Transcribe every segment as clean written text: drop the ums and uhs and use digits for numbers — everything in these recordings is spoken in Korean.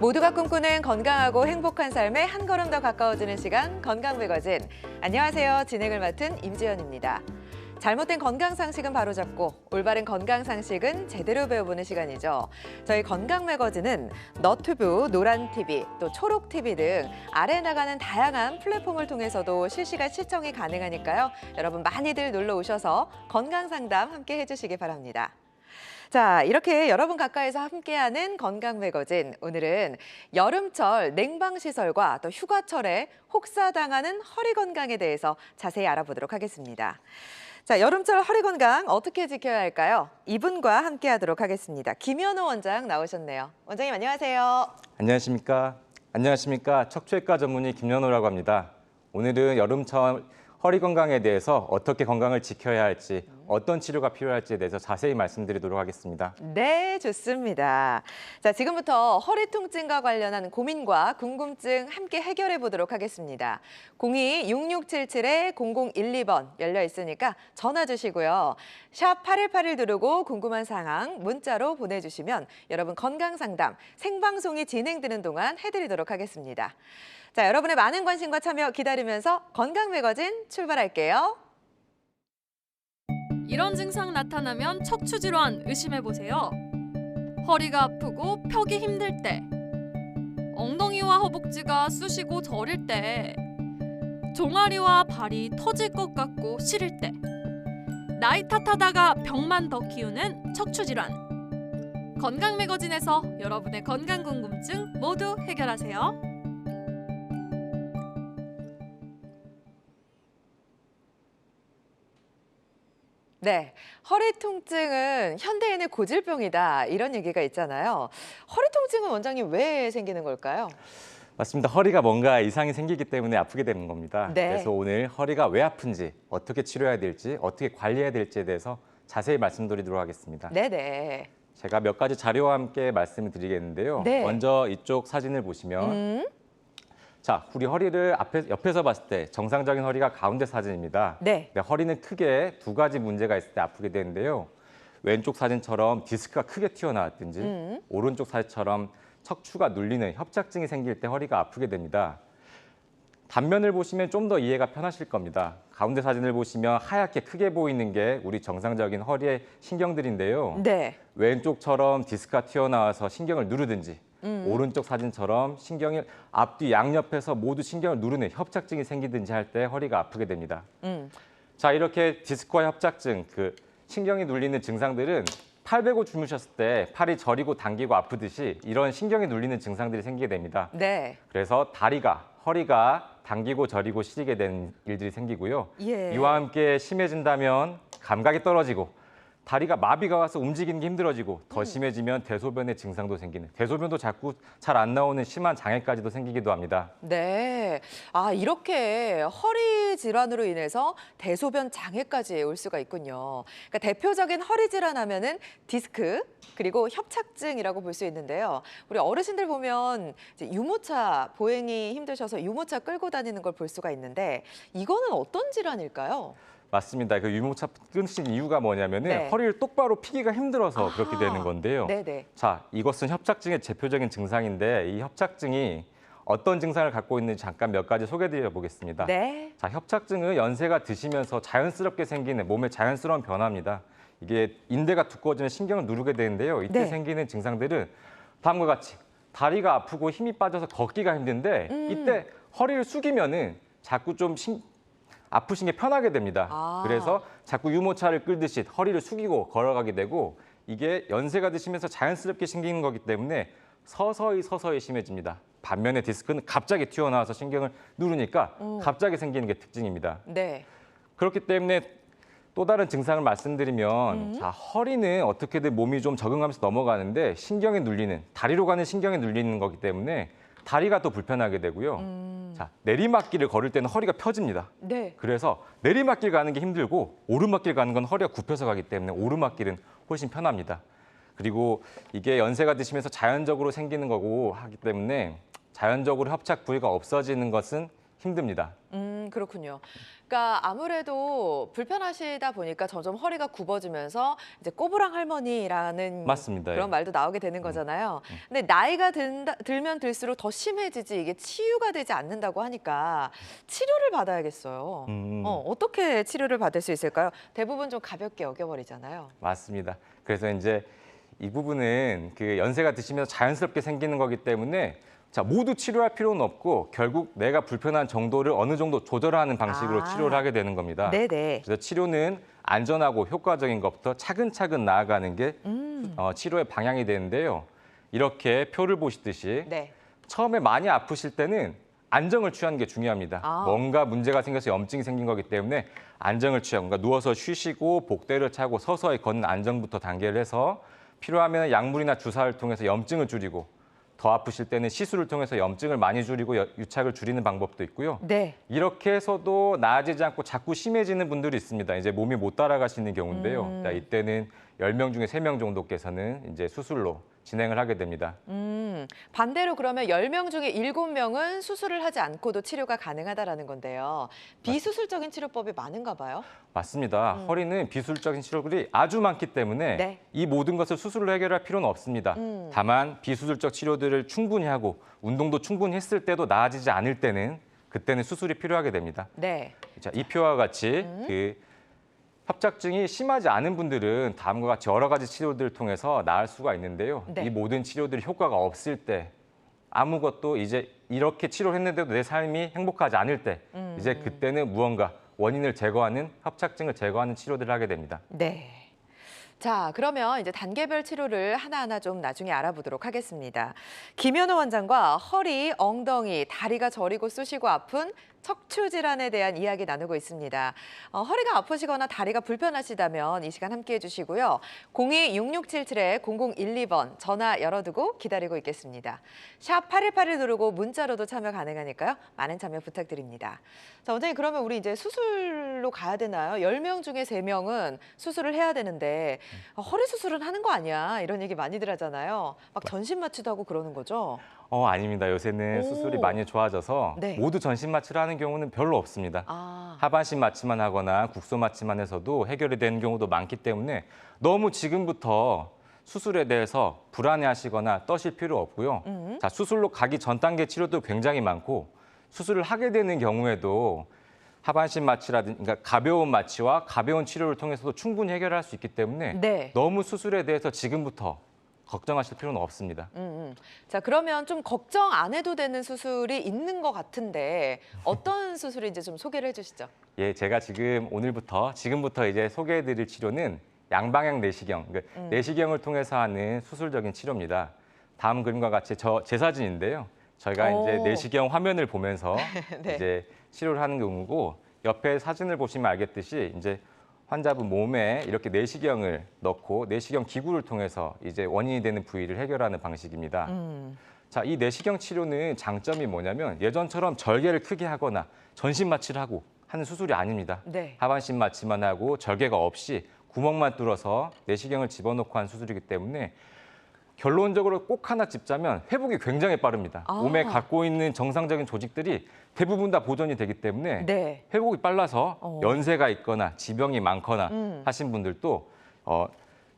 모두가 꿈꾸는 건강하고 행복한 삶에 한 걸음 더 가까워지는 시간 건강매거진. 안녕하세요. 진행을 맡은 임지연입니다. 잘못된 건강상식은 바로잡고 올바른 건강상식은 제대로 배워보는 시간이죠. 저희 건강매거진은 너튜브, 노란TV, 또 초록TV 등 아래 나가는 다양한 플랫폼을 통해서도 실시간 시청이 가능하니까요. 여러분 많이들 놀러 오셔서 건강상담 함께 해주시기 바랍니다. 자, 이렇게 여러분 가까이서 함께하는 건강매거진. 오늘은 여름철 냉방시설과 또 휴가철에 혹사당하는 허리 건강에 대해서 자세히 알아보도록 하겠습니다. 자, 여름철 허리 건강 어떻게 지켜야 할까요? 이분과 함께하도록 하겠습니다. 김현우 원장 나오셨네요. 원장님 안녕하세요. 안녕하십니까. 척추외과 전문의 김현우라고 합니다. 오늘은 여름철 허리 건강에 대해서 어떻게 건강을 지켜야 할지, 어떤 치료가 필요할지에 대해서 자세히 말씀드리도록 하겠습니다. 네, 좋습니다. 자, 지금부터 허리 통증과 관련한 고민과 궁금증 함께 해결해 보도록 하겠습니다. 02-6677-0012번 열려 있으니까 전화 주시고요. 샵 8181 누르고 궁금한 사항 문자로 보내주시면 여러분 건강 상담 생방송이 진행되는 동안 해드리도록 하겠습니다. 자, 여러분의 많은 관심과 참여 기다리면서 건강매거진 출발할게요. 이런 증상 나타나면 척추 질환 의심해보세요. 허리가 아프고 펴기 힘들 때, 엉덩이와 허벅지가 쑤시고 저릴 때, 종아리와 발이 터질 것 같고 시릴 때, 나이 탓하다가 병만 더 키우는 척추 질환. 건강매거진에서 여러분의 건강 궁금증 모두 해결하세요. 네, 허리 통증은 현대인의 고질병이다 이런 얘기가 있잖아요. 허리 통증은 원장님 왜 생기는 걸까요? 맞습니다. 허리가 뭔가 이상이 생기기 때문에 아프게 되는 겁니다. 네. 그래서 오늘 허리가 왜 아픈지, 어떻게 치료해야 될지, 어떻게 관리해야 될지에 대해서 자세히 말씀드리도록 하겠습니다. 네네. 제가 몇 가지 자료와 함께 말씀을 드리겠는데요. 네. 먼저 이쪽 사진을 보시면 자, 우리 허리를 옆에서 봤을 때 정상적인 허리가 가운데 사진입니다. 네. 허리는 크게 두 가지 문제가 있을 때 아프게 되는데요. 왼쪽 사진처럼 디스크가 크게 튀어나왔든지 오른쪽 사진처럼 척추가 눌리는 협착증이 생길 때 허리가 아프게 됩니다. 단면을 보시면 좀 더 이해가 편하실 겁니다. 가운데 사진을 보시면 하얗게 크게 보이는 게 우리 정상적인 허리의 신경들인데요. 네. 왼쪽처럼 디스크가 튀어나와서 신경을 누르든지 오른쪽 사진처럼 신경이 앞뒤 양옆에서 모두 신경을 누르는 협착증이 생기든지 할 때 허리가 아프게 됩니다. 자, 이렇게 디스크와 협착증, 신경이 눌리는 증상들은 팔 베고 주무셨을 때 팔이 저리고 당기고 아프듯이 이런 신경이 눌리는 증상들이 생기게 됩니다. 네. 그래서 허리가 당기고 저리고 시리게 되는 일들이 생기고요. 예. 이와 함께 심해진다면 감각이 떨어지고 다리가 마비가 와서 움직이는 게 힘들어지고 더 심해지면 대소변의 증상도 생기는, 대소변도 자꾸 잘 안 나오는 심한 장애까지도 생기기도 합니다. 네. 아, 이렇게 허리 질환으로 인해서 대소변 장애까지 올 수가 있군요. 그러니까 대표적인 허리 질환 하면은 디스크 그리고 협착증이라고 볼 수 있는데요. 우리 어르신들 보면 이제 유모차 보행이 힘드셔서 유모차 끌고 다니는 걸 볼 수가 있는데 이거는 어떤 질환일까요? 맞습니다. 유모차 끊으신 이유가 뭐냐면은 네. 허리를 똑바로 피기가 힘들어서 그렇게 되는 건데요. 네네. 자, 이것은 협착증의 대표적인 증상인데 이 협착증이 어떤 증상을 갖고 있는지 잠깐 몇 가지 소개드려 보겠습니다. 네. 자, 협착증은 연세가 드시면서 자연스럽게 생기는 몸의 자연스러운 변화입니다. 이게 인대가 두꺼워지면 신경을 누르게 되는데요. 이때 네. 생기는 증상들은 다음과 같이 다리가 아프고 힘이 빠져서 걷기가 힘든데 이때 허리를 숙이면은 자꾸 좀 아프신 게 편하게 됩니다. 아. 그래서 자꾸 유모차를 끌듯이 허리를 숙이고 걸어가게 되고 이게 연세가 드시면서 자연스럽게 생기는 거기 때문에 서서히 심해집니다. 반면에 디스크는 갑자기 튀어나와서 신경을 누르니까 갑자기 생기는 게 특징입니다. 네. 그렇기 때문에 또 다른 증상을 말씀드리면 자, 허리는 어떻게든 몸이 좀 적응하면서 넘어가는데 신경이 눌리는, 다리로 가는 신경이 눌리는 거기 때문에 다리가 또 불편하게 되고요. 자, 내리막길을 걸을 때는 허리가 펴집니다. 네. 그래서 내리막길 가는 게 힘들고 오르막길 가는 건 허리가 굽혀서 가기 때문에 오르막길은 훨씬 편합니다. 그리고 이게 연세가 드시면서 자연적으로 생기는 거고 하기 때문에 자연적으로 협착 부위가 없어지는 것은 힘듭니다. 그렇군요. 그러니까 아무래도 불편하시다 보니까 점점 허리가 굽어지면서 이제 꼬부랑 할머니라는 맞습니다. 그런 예. 말도 나오게 되는 거잖아요. 근데 나이가 들면 들수록 더 심해지지 이게 치유가 되지 않는다고 하니까 치료를 받아야겠어요. 어떻게 치료를 받을 수 있을까요? 대부분 좀 가볍게 여겨버리잖아요. 맞습니다. 그래서 이제 이 부분은 그 연세가 드시면서 자연스럽게 생기는 거기 때문에 자, 모두 치료할 필요는 없고 결국 내가 불편한 정도를 어느 정도 조절하는 방식으로 치료를 하게 되는 겁니다. 네네. 그래서 치료는 안전하고 효과적인 것부터 차근차근 나아가는 게 치료의 방향이 되는데요. 이렇게 표를 보시듯이 네. 처음에 많이 아프실 때는 안정을 취하는 게 중요합니다. 뭔가 문제가 생겨서 염증이 생긴 거기 때문에 안정을 취하고 그러니까 누워서 쉬시고 복대를 차고 서서히 걷는 안정부터 단계를 해서 필요하면 약물이나 주사를 통해서 염증을 줄이고 더 아프실 때는 시술을 통해서 염증을 많이 줄이고 유착을 줄이는 방법도 있고요. 네. 이렇게 해서도 나아지지 않고 자꾸 심해지는 분들이 있습니다. 이제 몸이 못 따라가시는 경우인데요. 자, 이때는 10명 중에 3명 정도께서는 이제 수술로 진행을 하게 됩니다. 반대로 그러면 10명 중에 7명은 수술을 하지 않고도 치료가 가능하다라는 건데요. 비수술적인 치료법이 많은가 봐요? 맞습니다. 허리는 비수술적인 치료들이 아주 많기 때문에 네. 이 모든 것을 수술로 해결할 필요는 없습니다. 다만 비수술적 치료들을 충분히 하고 운동도 충분히 했을 때도 나아지지 않을 때는 그때는 수술이 필요하게 됩니다. 네. 자, 이 표와 같이 그 협착증이 심하지 않은 분들은 다음과 같이 여러 가지 치료들을 통해서 나을 수가 있는데요. 네. 이 모든 치료들이 효과가 없을 때 아무것도 이제 이렇게 치료를 했는데도 내 삶이 행복하지 않을 때 이제 그때는 무언가 원인을 제거하는 협착증을 제거하는 치료들을 하게 됩니다. 네. 자, 그러면 이제 단계별 치료를 하나하나 좀 나중에 알아보도록 하겠습니다. 김현우 원장과 허리, 엉덩이, 다리가 저리고 쑤시고 아픈 척추 질환에 대한 이야기 나누고 있습니다. 허리가 아프시거나 다리가 불편하시다면 이 시간 함께해 주시고요. 02-6677-0012번 전화 열어두고 기다리고 있겠습니다. 샵 8181 누르고 문자로도 참여 가능하니까요. 많은 참여 부탁드립니다. 자, 원장님 그러면 우리 이제 수술로 가야 되나요? 10명 중에 3명은 수술을 해야 되는데 허리 수술은 하는 거 아니야? 이런 얘기 많이들 하잖아요. 막 전신 마취도 하고 그러는 거죠? 아닙니다. 요새는 수술이 많이 좋아져서 네. 모두 전신 마취를 하는 경우는 별로 없습니다. 하반신 마취만 하거나 국소 마취만 해서도 해결이 되는 경우도 많기 때문에 너무 지금부터 수술에 대해서 불안해하시거나 떠실 필요 없고요. 자, 수술로 가기 전 단계 치료도 굉장히 많고 수술을 하게 되는 경우에도 하반신 마취라든지 그러니까 가벼운 마취와 가벼운 치료를 통해서도 충분히 해결할 수 있기 때문에 네. 너무 수술에 대해서 지금부터 걱정하실 필요는 없습니다. 자, 그러면 좀 걱정 안 해도 되는 수술이 있는 것 같은데 어떤 수술인지 좀 소개를 해주시죠. 예, 제가 지금부터 이제 소개해드릴 치료는 양방향 내시경, 그러니까 내시경을 통해서 하는 수술적인 치료입니다. 다음 그림과 같이 제 사진인데요. 저희가 이제 내시경 화면을 보면서 네. 이제 치료를 하는 경우고 옆에 사진을 보시면 알겠듯이 이제 환자분 몸에 이렇게 내시경을 넣고 내시경 기구를 통해서 이제 원인이 되는 부위를 해결하는 방식입니다. 자, 이 내시경 치료는 장점이 뭐냐면 예전처럼 절개를 크게 하거나 전신 마취를 하고 하는 수술이 아닙니다. 네. 하반신 마취만 하고 절개가 없이 구멍만 뚫어서 내시경을 집어넣고 한 수술이기 때문에 결론적으로 꼭 하나 짚자면 회복이 굉장히 빠릅니다. 몸에 갖고 있는 정상적인 조직들이 대부분 다 보존이 되기 때문에 네. 회복이 빨라서 연세가 있거나 지병이 많거나 하신 분들도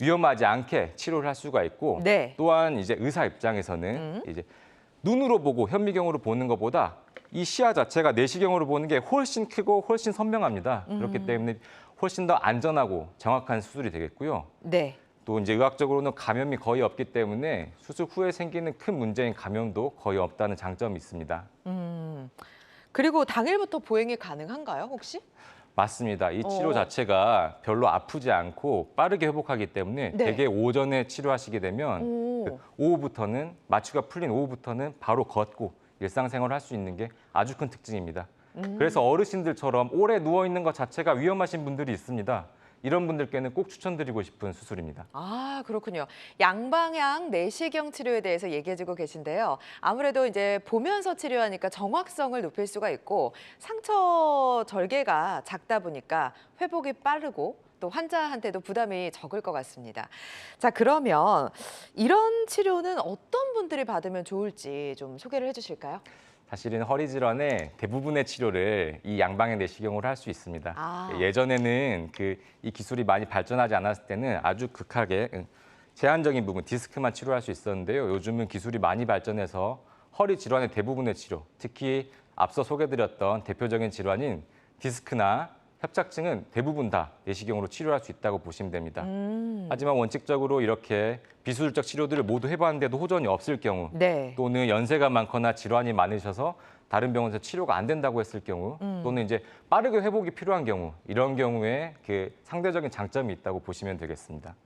위험하지 않게 치료를 할 수가 있고 네. 또한 이제 의사 입장에서는 이제 눈으로 보고 현미경으로 보는 것보다 이 시야 자체가 내시경으로 보는 게 훨씬 크고 훨씬 선명합니다. 그렇기 때문에 훨씬 더 안전하고 정확한 수술이 되겠고요. 네. 또 이제 의학적으로는 감염이 거의 없기 때문에 수술 후에 생기는 큰 문제인 감염도 거의 없다는 장점이 있습니다. 그리고 당일부터 보행이 가능한가요, 혹시? 맞습니다. 이 치료 자체가 별로 아프지 않고 빠르게 회복하기 때문에 네. 대개 오전에 치료하시게 되면 그 오후부터는 마취가 풀린 오후부터는 바로 걷고 일상생활을 할 수 있는 게 아주 큰 특징입니다. 그래서 어르신들처럼 오래 누워 있는 것 자체가 위험하신 분들이 있습니다. 이런 분들께는 꼭 추천드리고 싶은 수술입니다. 아, 그렇군요. 양방향 내시경 치료에 대해서 얘기해주고 계신데요. 아무래도 이제 보면서 치료하니까 정확성을 높일 수가 있고 상처 절개가 작다 보니까 회복이 빠르고 또 환자한테도 부담이 적을 것 같습니다. 자, 그러면 이런 치료는 어떤 분들이 받으면 좋을지 좀 소개를 해주실까요? 사실은 허리 질환의 대부분의 치료를 이 양방향 내시경으로 할 수 있습니다. 예전에는 이 기술이 많이 발전하지 않았을 때는 아주 극하게 제한적인 부분, 디스크만 치료할 수 있었는데요. 요즘은 기술이 많이 발전해서 허리 질환의 대부분의 치료, 특히 앞서 소개드렸던 대표적인 질환인 디스크나 협착증은 대부분 다 내시경으로 치료할 수 있다고 보시면 됩니다. 하지만 원칙적으로 이렇게 비수술적 치료들을 모두 해봤는데도 호전이 없을 경우 네. 또는 연세가 많거나 질환이 많으셔서 다른 병원에서 치료가 안 된다고 했을 경우 또는 이제 빠르게 회복이 필요한 경우 이런 경우에 상대적인 장점이 있다고 보시면 되겠습니다.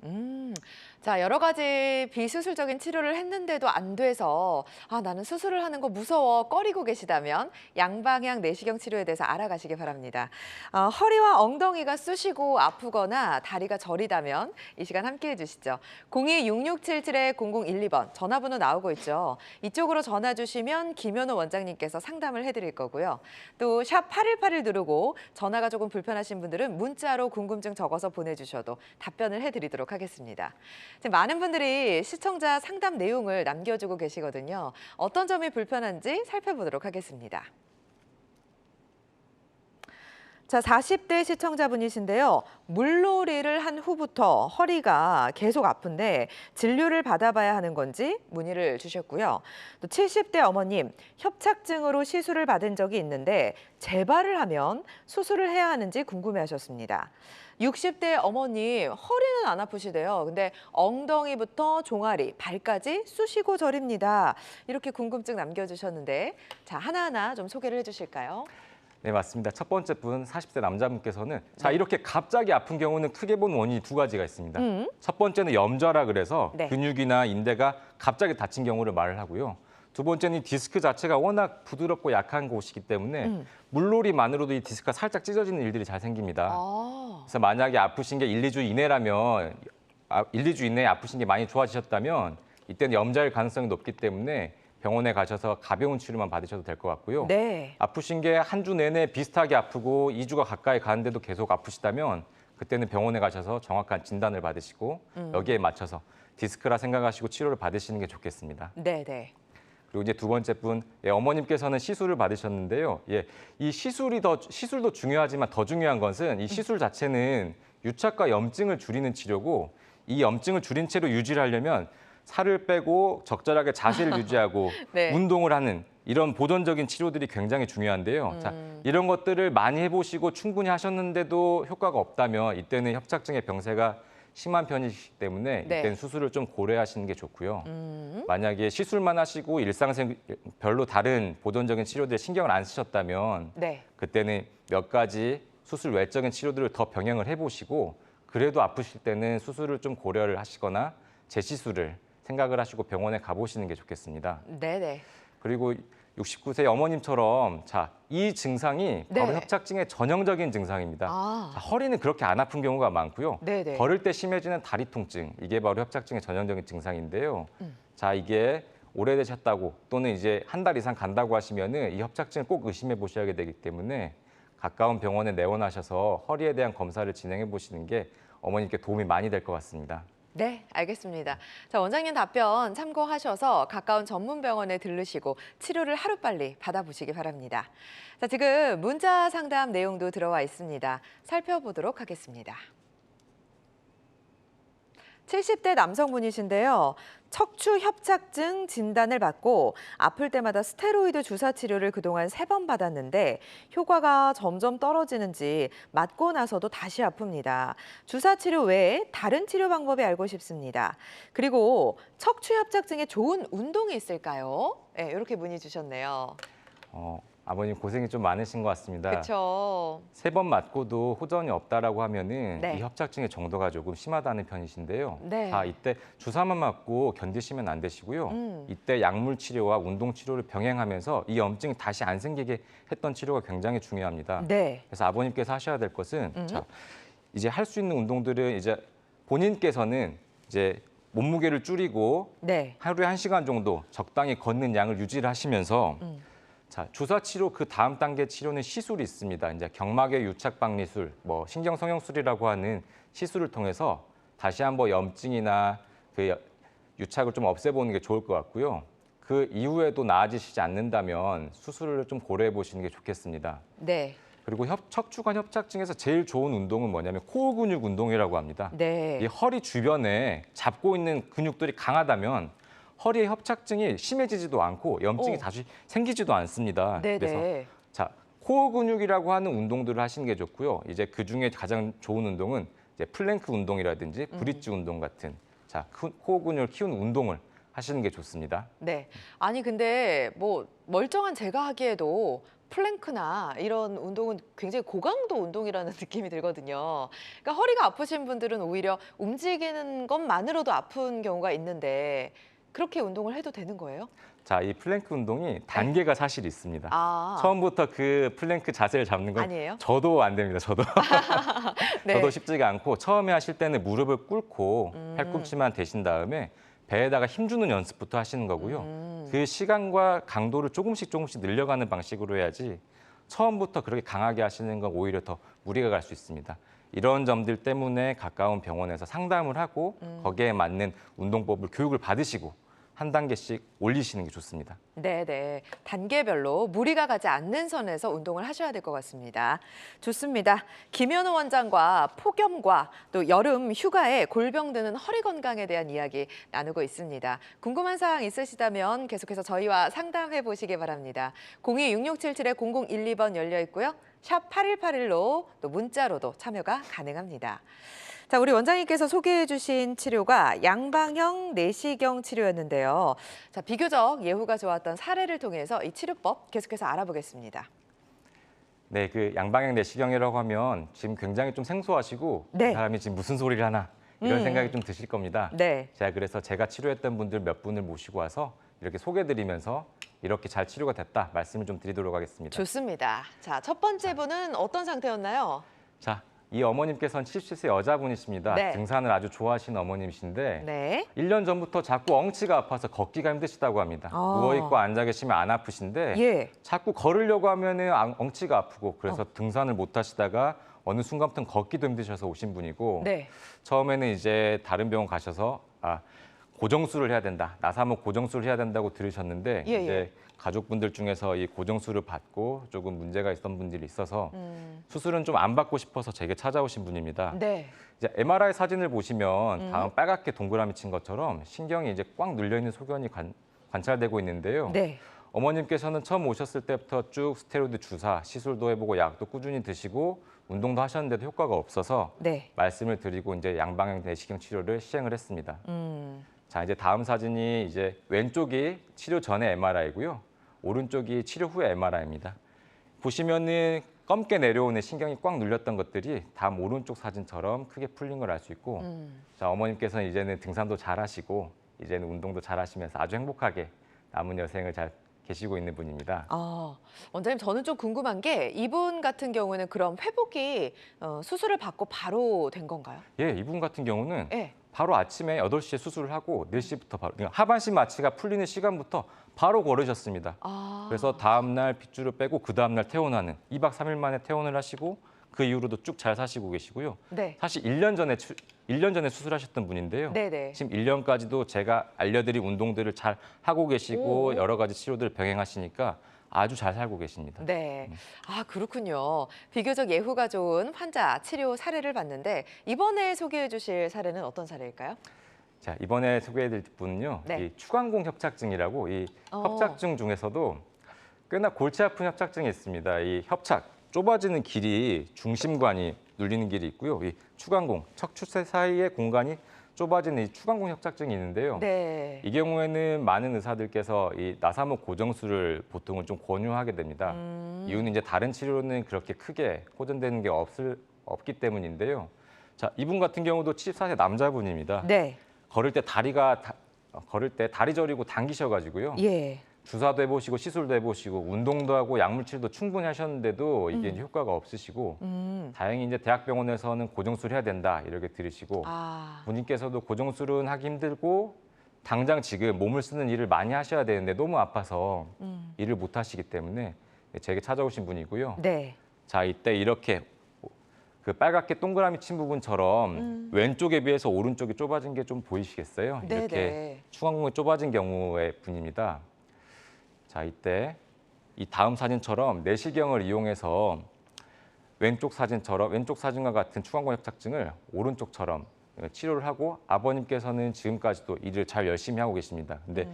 자, 여러 가지 비수술적인 치료를 했는데도 안 돼서 나는 수술을 하는 거 무서워 꺼리고 계시다면 양방향 내시경 치료에 대해서 알아가시기 바랍니다. 허리와 엉덩이가 쑤시고 아프거나 다리가 저리다면 이 시간 함께해 주시죠. 02-6677-0012번 전화번호 나오고 있죠. 이쪽으로 전화 주시면 김현우 원장님께서 상담을 해드릴 거고요. 또 샵 8181 누르고 전화가 조금 불편하신 분들은 문자로 궁금증 적어서 보내주셔도 답변을 해드리도록 하겠습니다. 지금 많은 분들이 시청자 상담 내용을 남겨주고 계시거든요. 어떤 점이 불편한지 살펴보도록 하겠습니다. 자, 40대 시청자분이신데요. 물놀이를 한 후부터 허리가 계속 아픈데 진료를 받아봐야 하는 건지 문의를 주셨고요. 또 70대 어머님, 협착증으로 시술을 받은 적이 있는데 재발을 하면 수술을 해야 하는지 궁금해하셨습니다. 60대 어머님, 허리는 안 아프시대요. 근데 엉덩이부터 종아리, 발까지 쑤시고 저립니다. 이렇게 궁금증 남겨주셨는데 자, 하나하나 좀 소개를 해주실까요? 네, 맞습니다. 첫 번째 분 40대 남자분께서는 자, 이렇게 갑자기 아픈 경우는 크게 보는 원인이 두 가지가 있습니다. 첫 번째는 염좌라 그래서 네. 근육이나 인대가 갑자기 다친 경우를 말을 하고요. 두 번째는 디스크 자체가 워낙 부드럽고 약한 곳이기 때문에 물놀이만으로도 이 디스크가 살짝 찢어지는 일들이 잘 생깁니다. 그래서 만약에 아프신 게 1, 2주 이내라면 1, 2주 이내에 아프신 게 많이 좋아지셨다면 이때는 염좌일 가능성이 높기 때문에 병원에 가셔서 가벼운 치료만 받으셔도 될 것 같고요. 네. 아프신 게 한 주 내내 비슷하게 아프고 2주가 가까이 가는데도 계속 아프시다면 그때는 병원에 가셔서 정확한 진단을 받으시고 여기에 맞춰서 디스크라 생각하시고 치료를 받으시는 게 좋겠습니다. 네. 그리고 이제 두 번째 분, 어머님께서는 시술을 받으셨는데요. 이 시술도 중요하지만 더 중요한 것은 이 시술 자체는 유착과 염증을 줄이는 치료고 이 염증을 줄인 채로 유지를 하려면 살을 빼고 적절하게 자세를 유지하고 네. 운동을 하는 이런 보존적인 치료들이 굉장히 중요한데요. 자, 이런 것들을 많이 해보시고 충분히 하셨는데도 효과가 없다면 이때는 협착증의 병세가 심한 편이시기 때문에 네. 이때는 수술을 좀 고려하시는 게 좋고요. 만약에 시술만 하시고 일상생 별로 다른 보존적인 치료들에 신경을 안 쓰셨다면 네. 그때는 몇 가지 수술 외적인 치료들을 더 병행을 해보시고 그래도 아프실 때는 수술을 좀 고려를 하시거나 재시술을 생각을 하시고 병원에 가보시는 게 좋겠습니다. 네네. 그리고 69세 어머님처럼 이 증상이 바로 네. 협착증의 전형적인 증상입니다. 자, 허리는 그렇게 안 아픈 경우가 많고요. 네네. 걸을 때 심해지는 다리 통증, 이게 바로 협착증의 전형적인 증상인데요. 자, 이게 오래되셨다고 또는 이제 한 달 이상 간다고 하시면은 이 협착증을 꼭 의심해 보셔야 되기 때문에 가까운 병원에 내원하셔서 허리에 대한 검사를 진행해 보시는 게 어머님께 도움이 많이 될 것 같습니다. 네, 알겠습니다. 자, 원장님 답변 참고하셔서 가까운 전문 병원에 들르시고 치료를 하루빨리 받아보시기 바랍니다. 자, 지금 문자 상담 내용도 들어와 있습니다. 살펴보도록 하겠습니다. 70대 남성분이신데요. 척추 협착증 진단을 받고 아플 때마다 스테로이드 주사 치료를 그동안 3번 받았는데 효과가 점점 떨어지는지 맞고 나서도 다시 아픕니다. 주사 치료 외에 다른 치료 방법이 알고 싶습니다. 그리고 척추 협착증에 좋은 운동이 있을까요? 네, 이렇게 문의 주셨네요. 아버님 고생이 좀 많으신 것 같습니다. 그렇죠. 3번 맞고도 호전이 없다라고 하면은 네. 이 협착증의 정도가 조금 심하다는 편이신데요. 네. 자, 이때 주사만 맞고 견디시면 안 되시고요. 이때 약물 치료와 운동 치료를 병행하면서 이 염증이 다시 안 생기게 했던 치료가 굉장히 중요합니다. 네. 그래서 아버님께서 하셔야 될 것은 자, 이제 할 수 있는 운동들은 이제 본인께서는 이제 몸무게를 줄이고 네. 하루에 1시간 정도 적당히 걷는 양을 유지를 하시면서 자, 주사 치료 그 다음 단계 치료는 시술이 있습니다. 이제 경막의 유착 박리술, 신경 성형술이라고 하는 시술을 통해서 다시 한번 염증이나 그 유착을 좀 없애보는 게 좋을 것 같고요. 그 이후에도 나아지시지 않는다면 수술을 좀 고려해 보시는 게 좋겠습니다. 네. 그리고 척추관 협착증에서 제일 좋은 운동은 뭐냐면 코어 근육 운동이라고 합니다. 네. 이 허리 주변에 잡고 있는 근육들이 강하다면 허리의 협착증이 심해지지도 않고 염증이 다시 생기지도 않습니다. 네네. 그래서 자, 코어 근육이라고 하는 운동들을 하시는 게 좋고요. 이제 그 중에 가장 좋은 운동은 이제 플랭크 운동이라든지 브릿지 운동 같은 코어 근육을 키우는 운동을 하시는 게 좋습니다. 네. 아니 근데 뭐 멀쩡한 제가 하기에도 플랭크나 이런 운동은 굉장히 고강도 운동이라는 느낌이 들거든요. 그러니까 허리가 아프신 분들은 오히려 움직이는 것만으로도 아픈 경우가 있는데 그렇게 운동을 해도 되는 거예요? 자, 이 플랭크 운동이 단계가 사실 있습니다. 아, 처음부터 그 플랭크 자세를 잡는 건 아니에요? 저도 안 됩니다. 저도. 네. 저도 쉽지가 않고 처음에 하실 때는 무릎을 꿇고 팔꿈치만 대신 다음에 배에다가 힘주는 연습부터 하시는 거고요. 그 시간과 강도를 조금씩 늘려가는 방식으로 해야지 처음부터 그렇게 강하게 하시는 건 오히려 더 무리가 갈 수 있습니다. 이런 점들 때문에 가까운 병원에서 상담을 하고 거기에 맞는 운동법을 교육을 받으시고 한 단계씩 올리시는 게 좋습니다. 네네. 단계별로 무리가 가지 않는 선에서 운동을 하셔야 될 것 같습니다. 좋습니다. 김현우 원장과 폭염과 또 여름 휴가에 골병 드는 허리 건강에 대한 이야기 나누고 있습니다. 궁금한 사항 있으시다면 계속해서 저희와 상담해 보시기 바랍니다. 02-6677-0012번 열려 있고요. 샵 8181로 또 문자로도 참여가 가능합니다. 자, 우리 원장님께서 소개해 주신 치료가 양방향 내시경 치료였는데요. 자, 비교적 예후가 좋았던 사례를 통해서 이 치료법 계속해서 알아보겠습니다. 네, 그 양방향 내시경이라고 하면 지금 굉장히 좀 생소하시고 네. 이 사람이 지금 무슨 소리를 하나 이런 생각이 좀 드실 겁니다. 네. 그래서 제가 치료했던 분들 몇 분을 모시고 와서 이렇게 소개드리면서 이렇게 잘 치료가 됐다 말씀을 좀 드리도록 하겠습니다. 좋습니다. 자, 첫 번째 분은 어떤 상태였나요? 자, 이 어머님께서는 77세 여자분이십니다. 네. 등산을 아주 좋아하시는 어머님이신데 네. 1년 전부터 자꾸 엉치가 아파서 걷기가 힘드시다고 합니다. 아. 누워있고 앉아 계시면 안 아프신데 예. 자꾸 걸으려고 하면 엉치가 아프고 그래서 등산을 못 하시다가 어느 순간부터는 걷기도 힘드셔서 오신 분이고 네. 처음에는 이제 다른 병원 가셔서 고정술을 해야 된다. 나사목 고정술을 해야 된다고 들으셨는데 예, 이제 가족분들 중에서 이 고정술을 받고 조금 문제가 있던 분들이 있어서 수술은 좀 안 받고 싶어서 제게 찾아오신 분입니다. 네. 이제 MRI 사진을 보시면 다음 빨갛게 동그라미 친 것처럼 신경이 이제 꽉 눌려 있는 소견이 관찰되고 있는데요. 네. 어머님께서는 처음 오셨을 때부터 쭉 스테로이드 주사, 시술도 해보고 약도 꾸준히 드시고 운동도 하셨는데도 효과가 없어서 네. 말씀을 드리고 이제 양방향 내시경 치료를 시행을 했습니다. 자, 이제 다음 사진이 이제 왼쪽이 치료 전의 MRI고요. 오른쪽이 치료 후의 MRI입니다. 보시면은 검게 내려오는 신경이 꽉 눌렸던 것들이 다음 오른쪽 사진처럼 크게 풀린 걸 알 수 있고 자, 어머님께서는 이제는 등산도 잘 하시고 이제는 운동도 잘 하시면서 아주 행복하게 남은 여생을 잘 계시고 있는 분입니다. 원장님, 저는 좀 궁금한 게 이분 같은 경우는 그럼 회복이 수술을 받고 바로 된 건가요? 예, 이분 같은 경우는 네. 바로 아침에 8시에 수술을 하고 4시부터 바로 그러니까 하반신 마취가 풀리는 시간부터 바로 걸으셨습니다. 그래서 다음 날 핏줄을 빼고 그 다음 날 퇴원하는 2박 3일 만에 퇴원을 하시고 그 이후로도 쭉 잘 사시고 계시고요. 네. 사실 1년 전에 수술하셨던 분인데요. 네네. 지금 1년까지도 제가 알려드린 운동들을 잘 하고 계시고 오. 여러 가지 치료들을 병행하시니까 아주 잘 살고 계십니다. 네. 그렇군요. 비교적 예후가 좋은 환자 치료 사례를 봤는데 이번에 소개해 주실 사례는 어떤 사례일까요? 자, 이번에 소개해드릴 분은요. 네. 이 추간공 협착증이라고 이 협착증 중에서도 꽤나 골치 아픈 협착증이 있습니다. 이 협착, 좁아지는 길이 중심관이 눌리는 길이 있고요. 이 추간공, 척추 사이의 공간이 좁아지는 이 추간공 협착증이 있는데요. 네. 이 경우에는 많은 의사들께서 이 나사목 고정술을 보통은 좀 권유하게 됩니다. 이유는 이제 다른 치료는 그렇게 크게 호전되는 게 없기 때문인데요. 자, 이분 같은 경우도 74세 남자분입니다. 네. 걸을 때 다리 저리고 당기셔가지고요. 예. 주사도 해보시고 시술도 해보시고 운동도 하고 약물치료도 충분히 하셨는데도 이게 이제 효과가 없으시고 다행히 이제 대학병원에서는 고정술 해야 된다 이렇게 들으시고 본인께서도 고정술은 하기 힘들고 당장 지금 몸을 쓰는 일을 많이 하셔야 되는데 너무 아파서 일을 못 하시기 때문에 제게 찾아오신 분이고요. 네. 자, 이때 이렇게 그 빨갛게 동그라미 친 부분처럼 왼쪽에 비해서 오른쪽이 좁아진 게 좀 보이시겠어요? 네네. 이렇게 추간공이 좁아진 경우의 분입니다. 자, 이때 이 다음 사진처럼 내시경을 이용해서 왼쪽 사진과 같은 추간공 협착증을 오른쪽처럼 치료를 하고 아버님께서는 지금까지도 일을 잘 열심히 하고 계십니다. 근데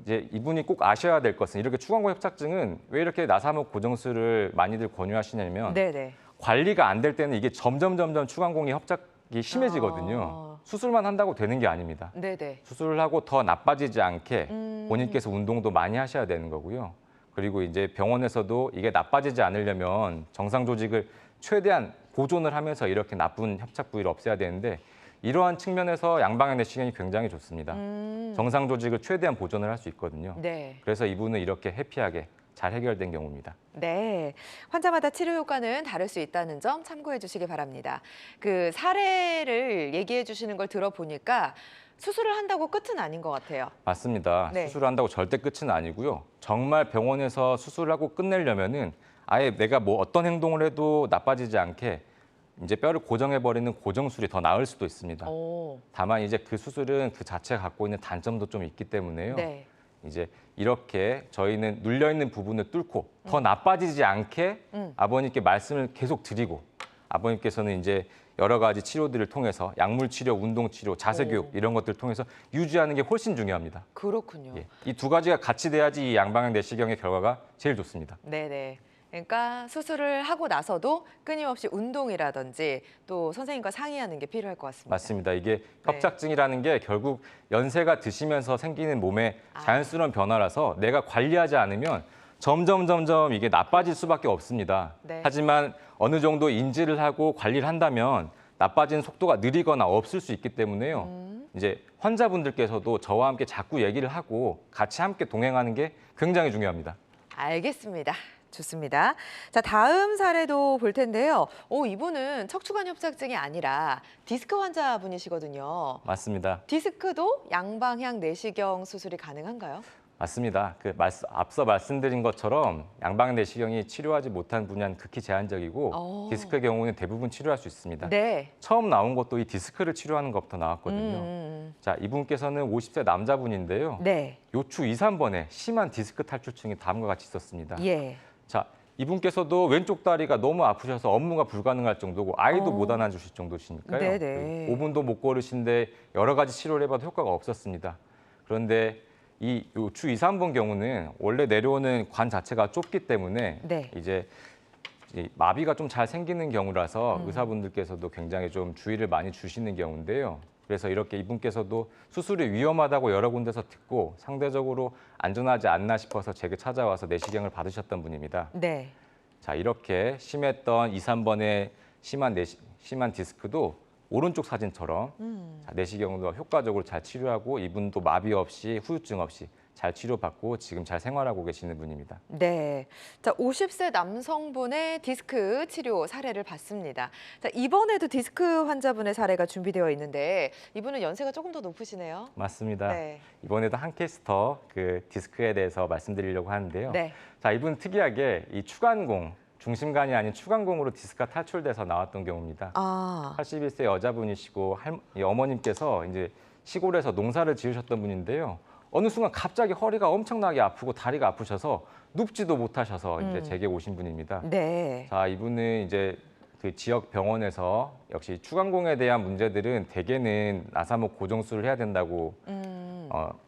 이제 이분이 꼭 아셔야 될 것은 이렇게 추간공 협착증은 왜 이렇게 나사목 고정술을 많이들 권유하시냐면 네네. 관리가 안 될 때는 이게 점점 추간공이 협착이 심해지거든요. 수술만 한다고 되는 게 아닙니다. 네네. 수술을 하고 더 나빠지지 않게 본인께서 운동도 많이 하셔야 되는 거고요. 그리고 이제 병원에서도 이게 나빠지지 않으려면 정상 조직을 최대한 보존을 하면서 이렇게 나쁜 협착 부위를 없애야 되는데 이러한 측면에서 양방향 내시경이 굉장히 좋습니다. 정상 조직을 최대한 보존을 할 수 있거든요. 네. 그래서 이분은 이렇게 해피하게 잘 해결된 경우입니다. 네, 환자마다 치료 효과는 다를 수 있다는 점 참고해 주시기 바랍니다. 그 사례를 얘기해 주시는 걸 들어보니까 수술을 한다고 끝은 아닌 것 같아요. 맞습니다. 네. 수술을 한다고 절대 끝은 아니고요. 정말 병원에서 수술을 하고 끝내려면은 아예 내가 뭐 어떤 행동을 해도 나빠지지 않게 이제 뼈를 고정해버리는 고정술이 더 나을 수도 있습니다. 오, 다만 이제 그 수술은 그 자체가 갖고 있는 단점도 좀 있기 때문에요. 네. 이제 이렇게 저희는 눌려있는 부분을 뚫고 더 나빠지지 않게 아버님께 말씀을 계속 드리고 아버님께서는 이제 여러 가지 치료들을 통해서 약물 치료, 운동 치료, 자세 교육 이런 것들을 통해서 유지하는 게 훨씬 중요합니다. 그렇군요. 예. 이 두 가지가 같이 돼야지 이 양방향 내시경의 결과가 제일 좋습니다. 네네. 그러니까 수술을 하고 나서도 끊임없이 운동이라든지 또 선생님과 상의하는 게 필요할 것 같습니다. 맞습니다. 이게 협착증이라는 게 결국 연세가 드시면서 생기는 몸의 자연스러운 변화라서 내가 관리하지 않으면 점점 이게 나빠질 수밖에 없습니다. 네. 하지만 어느 정도 인지를 하고 관리를 한다면 나빠지는 속도가 느리거나 없을 수 있기 때문에요. 이제 환자분들께서도 저와 함께 자꾸 얘기를 하고 같이 함께 동행하는 게 굉장히 중요합니다. 알겠습니다. 좋습니다. 자, 다음 사례도 볼 텐데요. 이분은 척추관 협착증이 아니라 디스크 환자분이시거든요. 맞습니다. 디스크도 양방향 내시경 수술이 가능한가요? 맞습니다. 앞서 말씀드린 것처럼 양방향 내시경이 치료하지 못한 분야는 극히 제한적이고 디스크의 경우는 대부분 치료할 수 있습니다. 네. 처음 나온 것도 이 디스크를 치료하는 것부터 나왔거든요. 자, 이분께서는 50세 남자분인데요. 네. 요추 2, 3번에 심한 디스크 탈출증이 다음과 같이 있었습니다. 예. 자, 이분께서도 왼쪽 다리가 너무 아프셔서 업무가 불가능할 정도고 아이도 못 안아주실 정도시니까요. 네네. 5분도 못 걸으신데 여러 가지 치료를 해봐도 효과가 없었습니다. 그런데 이 요추 2, 3번 경우는 원래 내려오는 관 자체가 좁기 때문에 네. 이제 이 마비가 좀 잘 생기는 경우라서 의사분들께서도 굉장히 좀 주의를 많이 주시는 경우인데요. 그래서 이렇게 이분께서도 수술이 위험하다고 여러 군데서 듣고 상대적으로 안전하지 않나 싶어서 제게 찾아와서 내시경을 받으셨던 분입니다. 네. 자, 이렇게 심했던 2, 3번의 심한 디스크도 오른쪽 사진처럼 자, 내시경도 효과적으로 잘 치료하고 이분도 마비 없이 후유증 없이 잘 치료받고 지금 잘 생활하고 계시는 분입니다. 네. 자, 50세 남성분의 디스크 치료 사례를 봤습니다. 자, 이번에도 디스크 환자분의 사례가 준비되어 있는데 이분은 연세가 조금 더 높으시네요. 맞습니다. 네. 이번에도 한 케이스 더 그 디스크에 대해서 말씀드리려고 하는데요. 네. 자, 이분 특이하게 이 추간공, 중심관이 아닌 추간공으로 디스크가 탈출돼서 나왔던 경우입니다. 81세 여자분이시고 이 어머님께서 이제 시골에서 농사를 지으셨던 분인데요. 어느 순간 갑자기 허리가 엄청나게 아프고 다리가 아프셔서 눕지도 못하셔서 이제 제게 오신 분입니다. 네. 자, 이분은 이제 그 지역 병원에서 역시 추간공에 대한 문제들은 대개는 나사목 고정술을 해야 된다고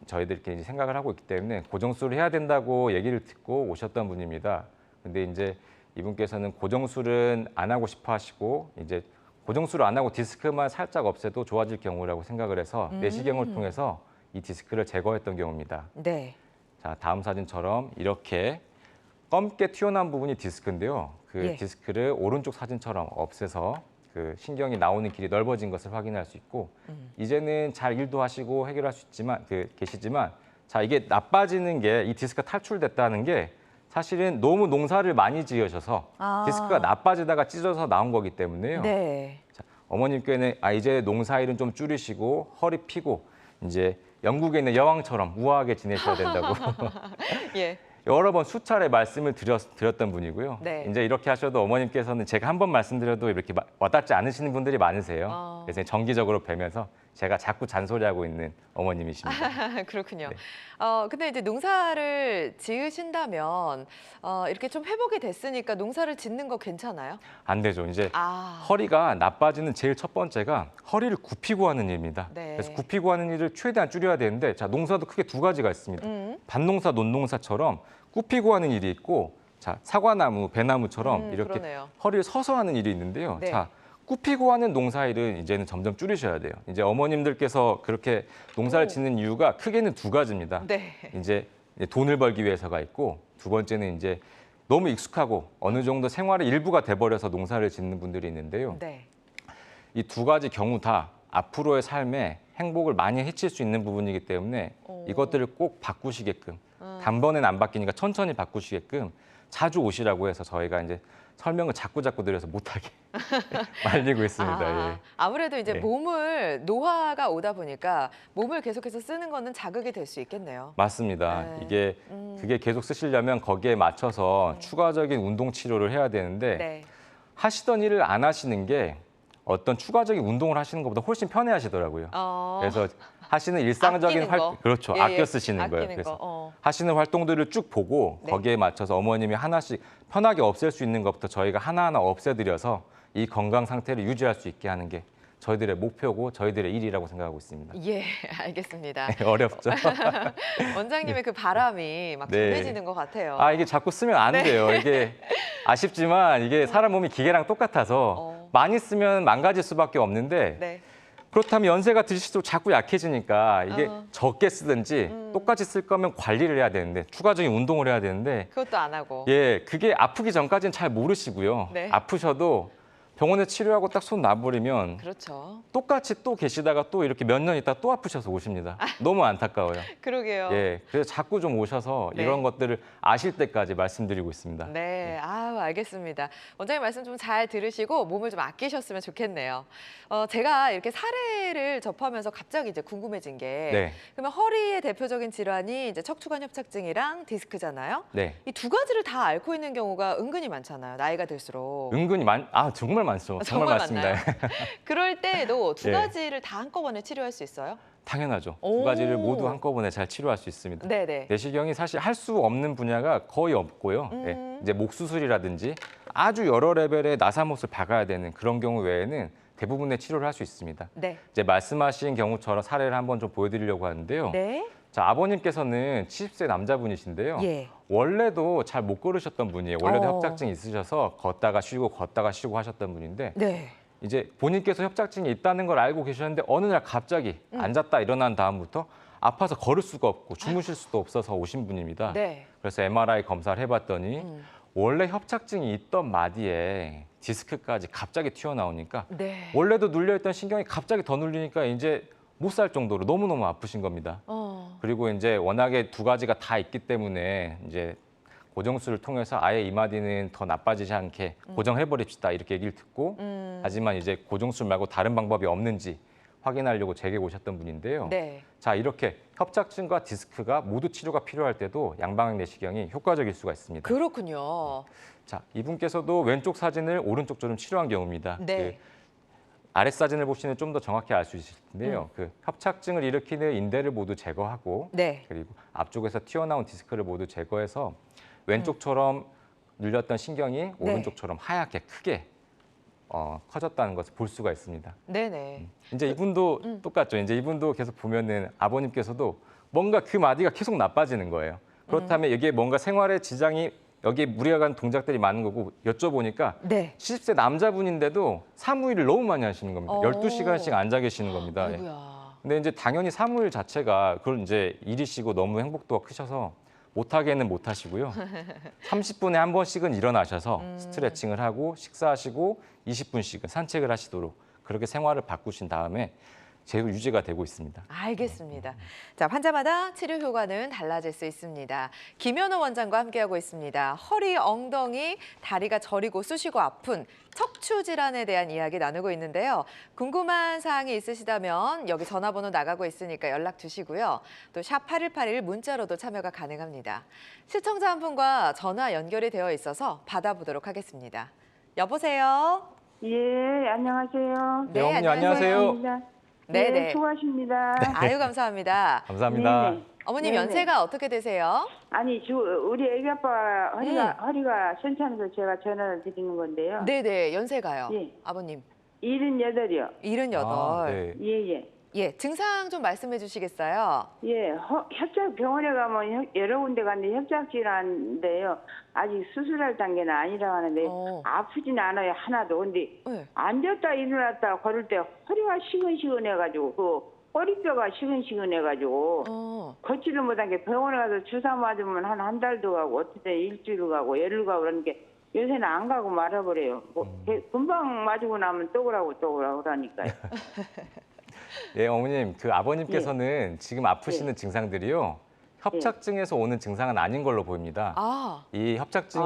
저희들끼리 이제 생각을 하고 있기 때문에 고정술을 해야 된다고 얘기를 듣고 오셨던 분입니다. 근데 이제 이분께서는 고정술은 안 하고 싶어 하시고 이제 고정술을 안 하고 디스크만 살짝 없애도 좋아질 경우라고 생각을 해서 내시경을 통해서 이 디스크를 제거했던 경우입니다. 네. 자, 다음 사진처럼 이렇게 검게 튀어나온 부분이 디스크인데요. 그 예. 디스크를 오른쪽 사진처럼 없애서 그 신경이 나오는 길이 넓어진 것을 확인할 수 있고 이제는 잘 일도 하시고 해결할 수 있지만 계시지만 자, 이게 나빠지는 게 이 디스크가 탈출됐다는 게 사실은 너무 농사를 많이 지으셔서 디스크가 나빠지다가 찢어서 나온 거기 때문에요. 네. 자, 어머님께는 이제 농사일은 좀 줄이시고 허리 피고 이제 영국에 있는 여왕처럼 우아하게 지내셔야 된다고. 예. 여러 번 수차례 말씀을 드렸던 분이고요. 네. 이제 이렇게 하셔도 어머님께서는 제가 한 번 말씀드려도 이렇게 와닿지 않으시는 분들이 많으세요. 그래서 정기적으로 뵈면서 제가 자꾸 잔소리하고 있는 어머님이십니다. 그렇군요. 네. 근데 이제 농사를 지으신다면 이렇게 좀 회복이 됐으니까 농사를 짓는 거 괜찮아요? 안 되죠. 이제 허리가 나빠지는 제일 첫 번째가 허리를 굽히고 하는 일입니다. 네. 그래서 굽히고 하는 일을 최대한 줄여야 되는데 자, 농사도 크게 두 가지가 있습니다. 밭농사, 논농사처럼 굽히고 하는 일이 있고 자, 사과나무, 배나무처럼 이렇게 그러네요. 허리를 서서 하는 일이 있는데요. 네. 자, 굽히고 하는 농사일은 이제는 점점 줄이셔야 돼요. 이제 어머님들께서 그렇게 농사를 짓는 이유가 크게는 두 가지입니다. 네. 이제 돈을 벌기 위해서가 있고 두 번째는 이제 너무 익숙하고 어느 정도 생활의 일부가 돼버려서 농사를 짓는 분들이 있는데요. 네. 이 두 가지 경우 다 앞으로의 삶에 행복을 많이 해칠 수 있는 부분이기 때문에 이것들을 꼭 바꾸시게끔 단번에는 안 바뀌니까 천천히 바꾸시게끔 자주 오시라고 해서 저희가 이제 설명을 자꾸 드려서 못하게 말리고 있습니다. 예. 아무래도 이제 네. 몸을 노화가 오다 보니까 몸을 계속해서 쓰는 거는 자극이 될 수 있겠네요. 맞습니다. 네. 이게 그게 계속 쓰시려면 거기에 맞춰서 추가적인 운동 치료를 해야 되는데 네. 하시던 일을 안 하시는 게 어떤 추가적인 운동을 하시는 것보다 훨씬 편해하시더라고요. 그래서 하시는 일상적인 아끼는 거. 그렇죠. 예, 아껴 쓰시는 거예요. 아끼는 그래서 거. 하시는 활동들을 쭉 보고 네. 거기에 맞춰서 어머님이 하나씩 편하게 없앨 수 있는 것부터 저희가 하나하나 없애드려서 이 건강 상태를 유지할 수 있게 하는 게 저희들의 목표고 저희들의 일이라고 생각하고 있습니다. 예, 알겠습니다. 어렵죠? 원장님의 그 바람이 막 네. 전해지는 것 같아요. 이게 자꾸 쓰면 안 돼요. 이게 아쉽지만 이게 사람 몸이 기계랑 똑같아서 많이 쓰면 망가질 수밖에 없는데 네. 그렇다면 연세가 드실수록 자꾸 약해지니까 이게 적게 쓰든지 똑같이 쓸 거면 관리를 해야 되는데 추가적인 운동을 해야 되는데 그것도 안 하고. 예, 그게 아프기 전까지는 잘 모르시고요. 네. 아프셔도 병원에 치료하고 딱 손 놔버리면 그렇죠. 똑같이 또 계시다가 또 이렇게 몇 년 있다 또 아프셔서 오십니다. 너무 안타까워요. 그러게요. 예, 그래서 자꾸 좀 오셔서 네. 이런 것들을 아실 때까지 말씀드리고 있습니다. 네, 알겠습니다. 원장님 말씀 좀 잘 들으시고 몸을 좀 아끼셨으면 좋겠네요. 제가 이렇게 사례를 접하면서 갑자기 이제 궁금해진 게 네. 그러면 허리의 대표적인 질환이 이제 척추관 협착증이랑 디스크잖아요. 네. 이 두 가지를 다 앓고 있는 경우가 은근히 많잖아요. 나이가 들수록. 은근히 정말 많죠. 정말 많습니다. 많나요? 그럴 때에도 두 네. 가지를 다 한꺼번에 치료할 수 있어요? 당연하죠. 오. 두 가지를 모두 한꺼번에 잘 치료할 수 있습니다. 네네. 내시경이 사실 할 수 없는 분야가 거의 없고요. 네, 이제 목 수술이라든지 아주 여러 레벨의 나사못을 박아야 되는 그런 경우 외에는 대부분의 치료를 할 수 있습니다. 네. 이제 말씀하신 경우처럼 사례를 한번 좀 보여드리려고 하는데요. 네. 자, 아버님께서는 70세 남자분이신데요. 예. 원래도 잘 못 걸으셨던 분이에요. 원래도 어. 협착증이 있으셔서 걷다가 쉬고 하셨던 분인데 네. 이제 본인께서 협착증이 있다는 걸 알고 계셨는데 어느 날 갑자기 앉았다 일어난 다음부터 아파서 걸을 수가 없고 주무실 수도 없어서 오신 분입니다. 네. 그래서 MRI 검사를 해봤더니 원래 협착증이 있던 마디에 디스크까지 갑자기 튀어나오니까 네. 원래도 눌려있던 신경이 갑자기 더 눌리니까 이제 못 살 정도로 너무너무 아프신 겁니다. 그리고 이제 워낙에 두 가지가 다 있기 때문에 이제 고정술을 통해서 아예 이 마디는 더 나빠지지 않게 고정해버립시다 이렇게 얘기를 듣고 하지만 이제 고정술 말고 다른 방법이 없는지 확인하려고 제게 오셨던 분인데요. 네. 자, 이렇게 협착증과 디스크가 모두 치료가 필요할 때도 양방향 내시경이 효과적일 수가 있습니다. 그렇군요. 자, 이분께서도 왼쪽 사진을 오른쪽처럼 치료한 경우입니다. 네. 그 아랫 사진을 보시면 좀 더 정확히 알 수 있을 텐데요. 그 협착증을 일으키는 인대를 모두 제거하고 네. 그리고 앞쪽에서 튀어나온 디스크를 모두 제거해서 왼쪽처럼 눌렸던 신경이 오른쪽처럼 하얗게 크게 커졌다는 것을 볼 수가 있습니다. 네네. 이제 이분도 똑같죠. 이제 이분도 계속 보면은 아버님께서도 뭔가 그 마디가 계속 나빠지는 거예요. 그렇다면 이게 뭔가 생활에 지장이 여기에 무리가 가는 동작들이 많은 거고 여쭤보니까 네. 70세 남자분인데도 사무일을 너무 많이 하시는 겁니다. 어. 12시간씩 앉아 계시는 겁니다. 예. 아이고야. 근데 이제 당연히 사무일 자체가 그걸 이제 일이시고 너무 행복도가 크셔서 못하게는 못하시고요. 30분에 한 번씩은 일어나셔서 스트레칭을 하고 식사하시고 20분씩은 산책을 하시도록 그렇게 생활을 바꾸신 다음에 유지가 되고 있습니다. 알겠습니다. 자, 환자마다 치료 효과는 달라질 수 있습니다. 김현우 원장과 함께하고 있습니다. 허리, 엉덩이, 다리가 저리고 쑤시고 아픈 척추 질환에 대한 이야기 나누고 있는데요. 궁금한 사항이 있으시다면 여기 전화번호 나가고 있으니까 연락 주시고요. 또 샵 8181 문자로도 참여가 가능합니다. 시청자 한 분과 전화 연결이 되어 있어서 받아보도록 하겠습니다. 여보세요? 예, 안녕하세요. 네, 어머니 안녕하세요. 수고하십니다. 네, 네. 수고하십니다. 아유, 감사합니다. 감사합니다. 네네. 어머님 네네. 연세가 어떻게 되세요? 아니, 우리 애기 아빠 허리가 괜찮아서 제가 전화를 드리는 건데요. 네네, 연세가요. 예. 아버님. 78이요. 78. 아, 네. 예, 예. 예, 증상 좀 말씀해 주시겠어요? 예, 협작 병원에 가면 여러 군데 갔는데 협작질환인데요. 아직 수술할 단계는 아니라고 하는데 아프진 않아요, 하나도. 근데 네. 앉았다 일어났다 걸을 때 허리가 시근시근해가지고 그 허리뼈가 시근시근해가지고 걷지를 못한 게 병원에 가서 주사 맞으면 한 달도 가고 어떻게 일주일 가고 열흘 가고 그러는 게 요새는 안 가고 말아버려요. 금방 맞고 나면 또 그러고 그러니까요. 예, 어머님, 그 아버님께서는 지금 아프시는 증상들이요. 협착증에서 오는 증상은 아닌 걸로 보입니다. 아, 이 협착증이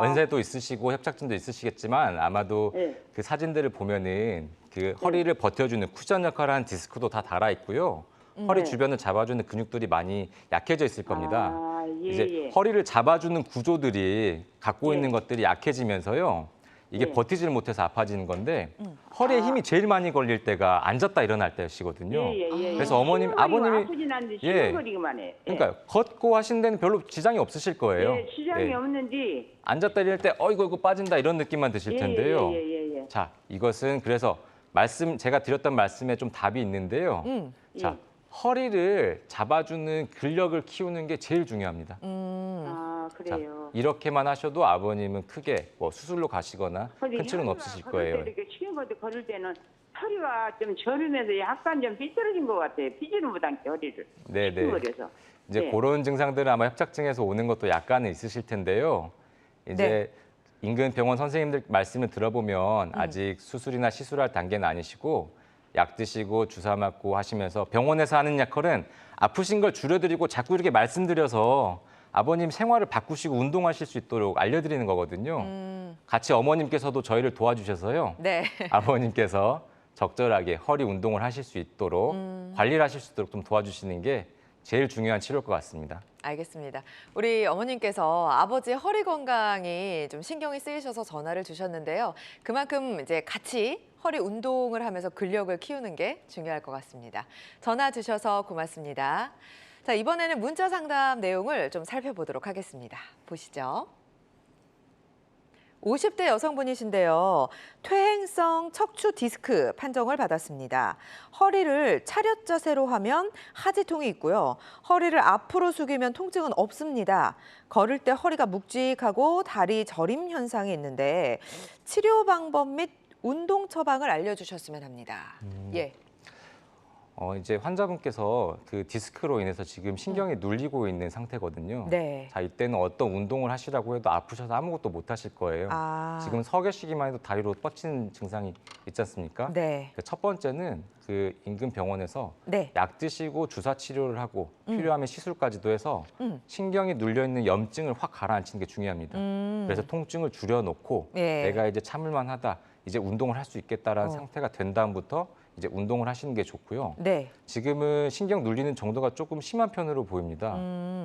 연세도 있으시고 협착증도 있으시겠지만 아마도 그 사진들을 보면은 그 허리를 버텨주는 쿠션 역할을 하는 디스크도 다 달아 있고요. 허리 주변을 잡아주는 근육들이 많이 약해져 있을 겁니다. 이제 허리를 잡아주는 구조들이 갖고 있는 것들이 약해지면서요. 이게 버티지를 못해서 아파지는 건데 허리에 힘이 제일 많이 걸릴 때가 앉았다 일어날 때시거든요. 그래서 아버님이 아프진 않는데 시근거리기만 해. 그러니까 걷고 하신 데는 별로 지장이 없으실 거예요. 예, 지장이 없는데 앉았다 일어날 때 이거 빠진다 이런 느낌만 드실 텐데요. 자, 이것은 그래서 제가 드렸던 말씀에 좀 답이 있는데요. 자, 허리를 잡아주는 근력을 키우는 게 제일 중요합니다. 아, 그래요. 자, 이렇게만 하셔도 아버님은 크게 뭐 수술로 가시거나 큰 치료는 없으실 거예요. 이렇게 시근거리 걸을 때는 허리가 좀 저리면서 약간 좀 삐뚤어진 것 같아요. 피지는 못한 게 허리를. 네네. 시근거려서. 이제 그런 증상들은 아마 협착증에서 오는 것도 약간은 있으실 텐데요. 이제 인근 병원 선생님들 말씀을 들어보면 아직 수술이나 시술할 단계는 아니시고 약 드시고 주사 맞고 하시면서 병원에서 하는 역할은 아프신 걸 줄여드리고 자꾸 이렇게 말씀드려서 아버님 생활을 바꾸시고 운동하실 수 있도록 알려드리는 거거든요. 같이 어머님께서도 저희를 도와주셔서요. 네. 아버님께서 적절하게 허리 운동을 하실 수 있도록 관리를 하실 수 있도록 좀 도와주시는 게 제일 중요한 치료일 것 같습니다. 알겠습니다. 우리 어머님께서 아버지 허리 건강이 좀 신경이 쓰이셔서 전화를 주셨는데요. 그만큼 이제 같이 허리 운동을 하면서 근력을 키우는 게 중요할 것 같습니다. 전화 주셔서 고맙습니다. 자, 이번에는 문자 상담 내용을 좀 살펴보도록 하겠습니다. 보시죠. 50대 여성분이신데요. 퇴행성 척추 디스크 판정을 받았습니다. 허리를 차렷 자세로 하면 하지통이 있고요. 허리를 앞으로 숙이면 통증은 없습니다. 걸을 때 허리가 묵직하고 다리 저림 현상이 있는데 치료 방법 및 운동 처방을 알려주셨으면 합니다. 예. 이제 환자분께서 그 디스크로 인해서 지금 신경이 눌리고 있는 상태거든요. 네. 자, 이때는 어떤 운동을 하시라고 해도 아프셔서 아무것도 못 하실 거예요. 지금 서 계시기만 해도 다리로 뻗치는 증상이 있지 않습니까? 네. 첫 번째는 그 인근 병원에서 네. 약 드시고 주사 치료를 하고 필요하면 시술까지도 해서 신경이 눌려 있는 염증을 확 가라앉히는 게 중요합니다. 그래서 통증을 줄여놓고 내가 이제 참을만하다, 이제 운동을 할 수 있겠다라는 상태가 된 다음부터 이제 운동을 하시는 게 좋고요. 네. 지금은 신경 눌리는 정도가 조금 심한 편으로 보입니다.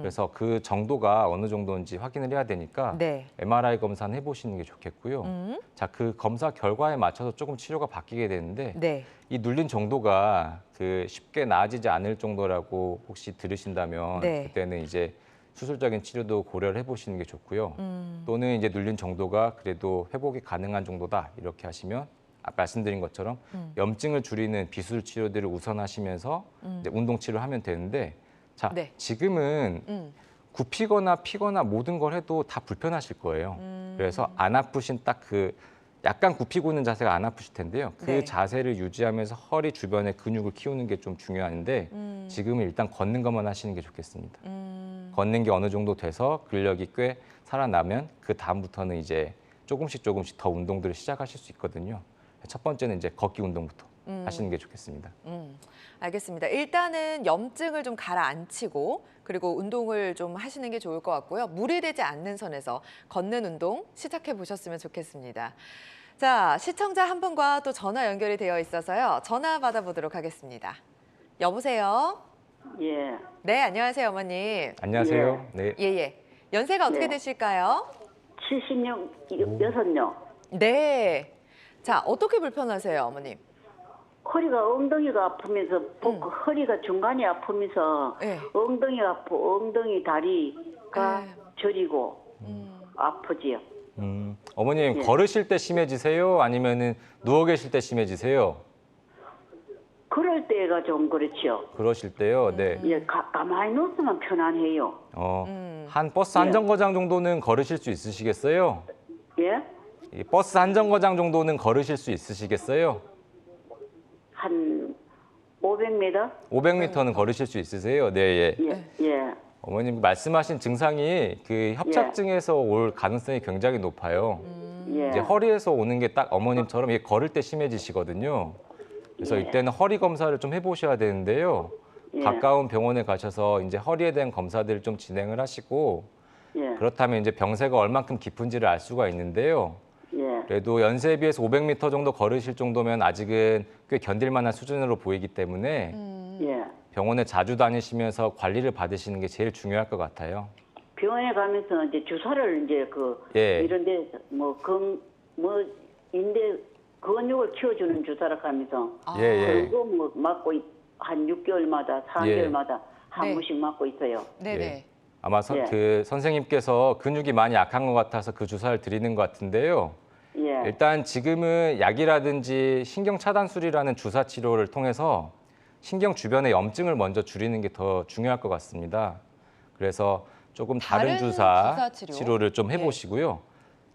그래서 그 정도가 어느 정도인지 확인을 해야 되니까 MRI 검사는 해보시는 게 좋겠고요. 자, 그 검사 결과에 맞춰서 조금 치료가 바뀌게 되는데 이 눌린 정도가 그 쉽게 나아지지 않을 정도라고 혹시 들으신다면 그때는 이제 수술적인 치료도 고려를 해보시는 게 좋고요. 또는 이제 눌린 정도가 그래도 회복이 가능한 정도다 이렇게 하시면 아까 말씀드린 것처럼 염증을 줄이는 비술 치료들을 우선하시면서 이제 운동 치료를 하면 되는데 자, 지금은 굽히거나 피거나 모든 걸 해도 다 불편하실 거예요. 그래서 안 아프신 딱 그 약간 굽히고 있는 자세가 안 아프실 텐데요. 그 자세를 유지하면서 허리 주변의 근육을 키우는 게 좀 중요한데 지금은 일단 걷는 것만 하시는 게 좋겠습니다. 걷는 게 어느 정도 돼서 근력이 꽤 살아나면 그 다음부터는 이제 조금씩 더 운동들을 시작하실 수 있거든요. 첫 번째는 이제 걷기 운동부터 하시는 게 좋겠습니다. 알겠습니다. 일단은 염증을 좀 가라앉히고 그리고 운동을 좀 하시는 게 좋을 것 같고요. 무리되지 않는 선에서 걷는 운동 시작해 보셨으면 좋겠습니다. 자, 시청자 한 분과 또 전화 연결이 되어 있어서요. 전화 받아보도록 하겠습니다. 여보세요? 예, 네, 안녕하세요, 어머님. 안녕하세요. 네. 예. 연세가 어떻게 예. 되실까요? 76요. 네. 자, 어떻게 불편하세요, 어머님? 허리가 엉덩이가 아프면서 허리가 중간이 아프면서 네. 엉덩이가 아프고 엉덩이 다리가 저리고 아프지요. 어머님 예. 걸으실 때 심해지세요? 아니면은 누워 계실 때 심해지세요? 그럴 때가 좀 그렇지요. 그러실 때요. 네. 예, 가만히 누우면 편안해요. 한 버스 한 정거장 정도는 걸으실 수 있으시겠어요? 예, 이 버스 한 정거장 정도는 걸으실 수 있으시겠어요? 한 500m? 500m는 걸으실 수 있으세요? 네, 예. 예. 어머님 말씀하신 증상이 그 협착증에서 올 가능성이 굉장히 높아요. 예. 이제 허리에서 오는 게 딱 어머님처럼 이게 걸을 때 심해지시거든요. 그래서 예. 이때는 허리 검사를 좀 해보셔야 되는데요. 예. 가까운 병원에 가셔서 이제 허리에 대한 검사들을 좀 진행을 하시고 예. 그렇다면 이제 병세가 얼만큼 깊은지를 알 수가 있는데요. 예. 그래도 연세에 비해서 500m 정도 걸으실 정도면 아직은 꽤 견딜 만한 수준으로 보이기 때문에 예. 병원에 자주 다니시면서 관리를 받으시는 게 제일 중요할 것 같아요. 병원에 가면서 이제 주사를 이제 예. 이런데 인대 근육을 키워주는 주사를 가면서 예, 예. 그거 맞고 한 6개월마다 4개월마다 한 네. 번씩 맞고 있어요. 네네. 예. 아마 예. 그 선생님께서 근육이 많이 약한 것 같아서 그 주사를 드리는 것 같은데요. 예. 일단 지금은 약이라든지 신경 차단술이라는 주사 치료를 통해서 신경 주변의 염증을 먼저 줄이는 게 더 중요할 것 같습니다. 그래서 조금 다른 주사 주사 치료를 좀 해보시고요.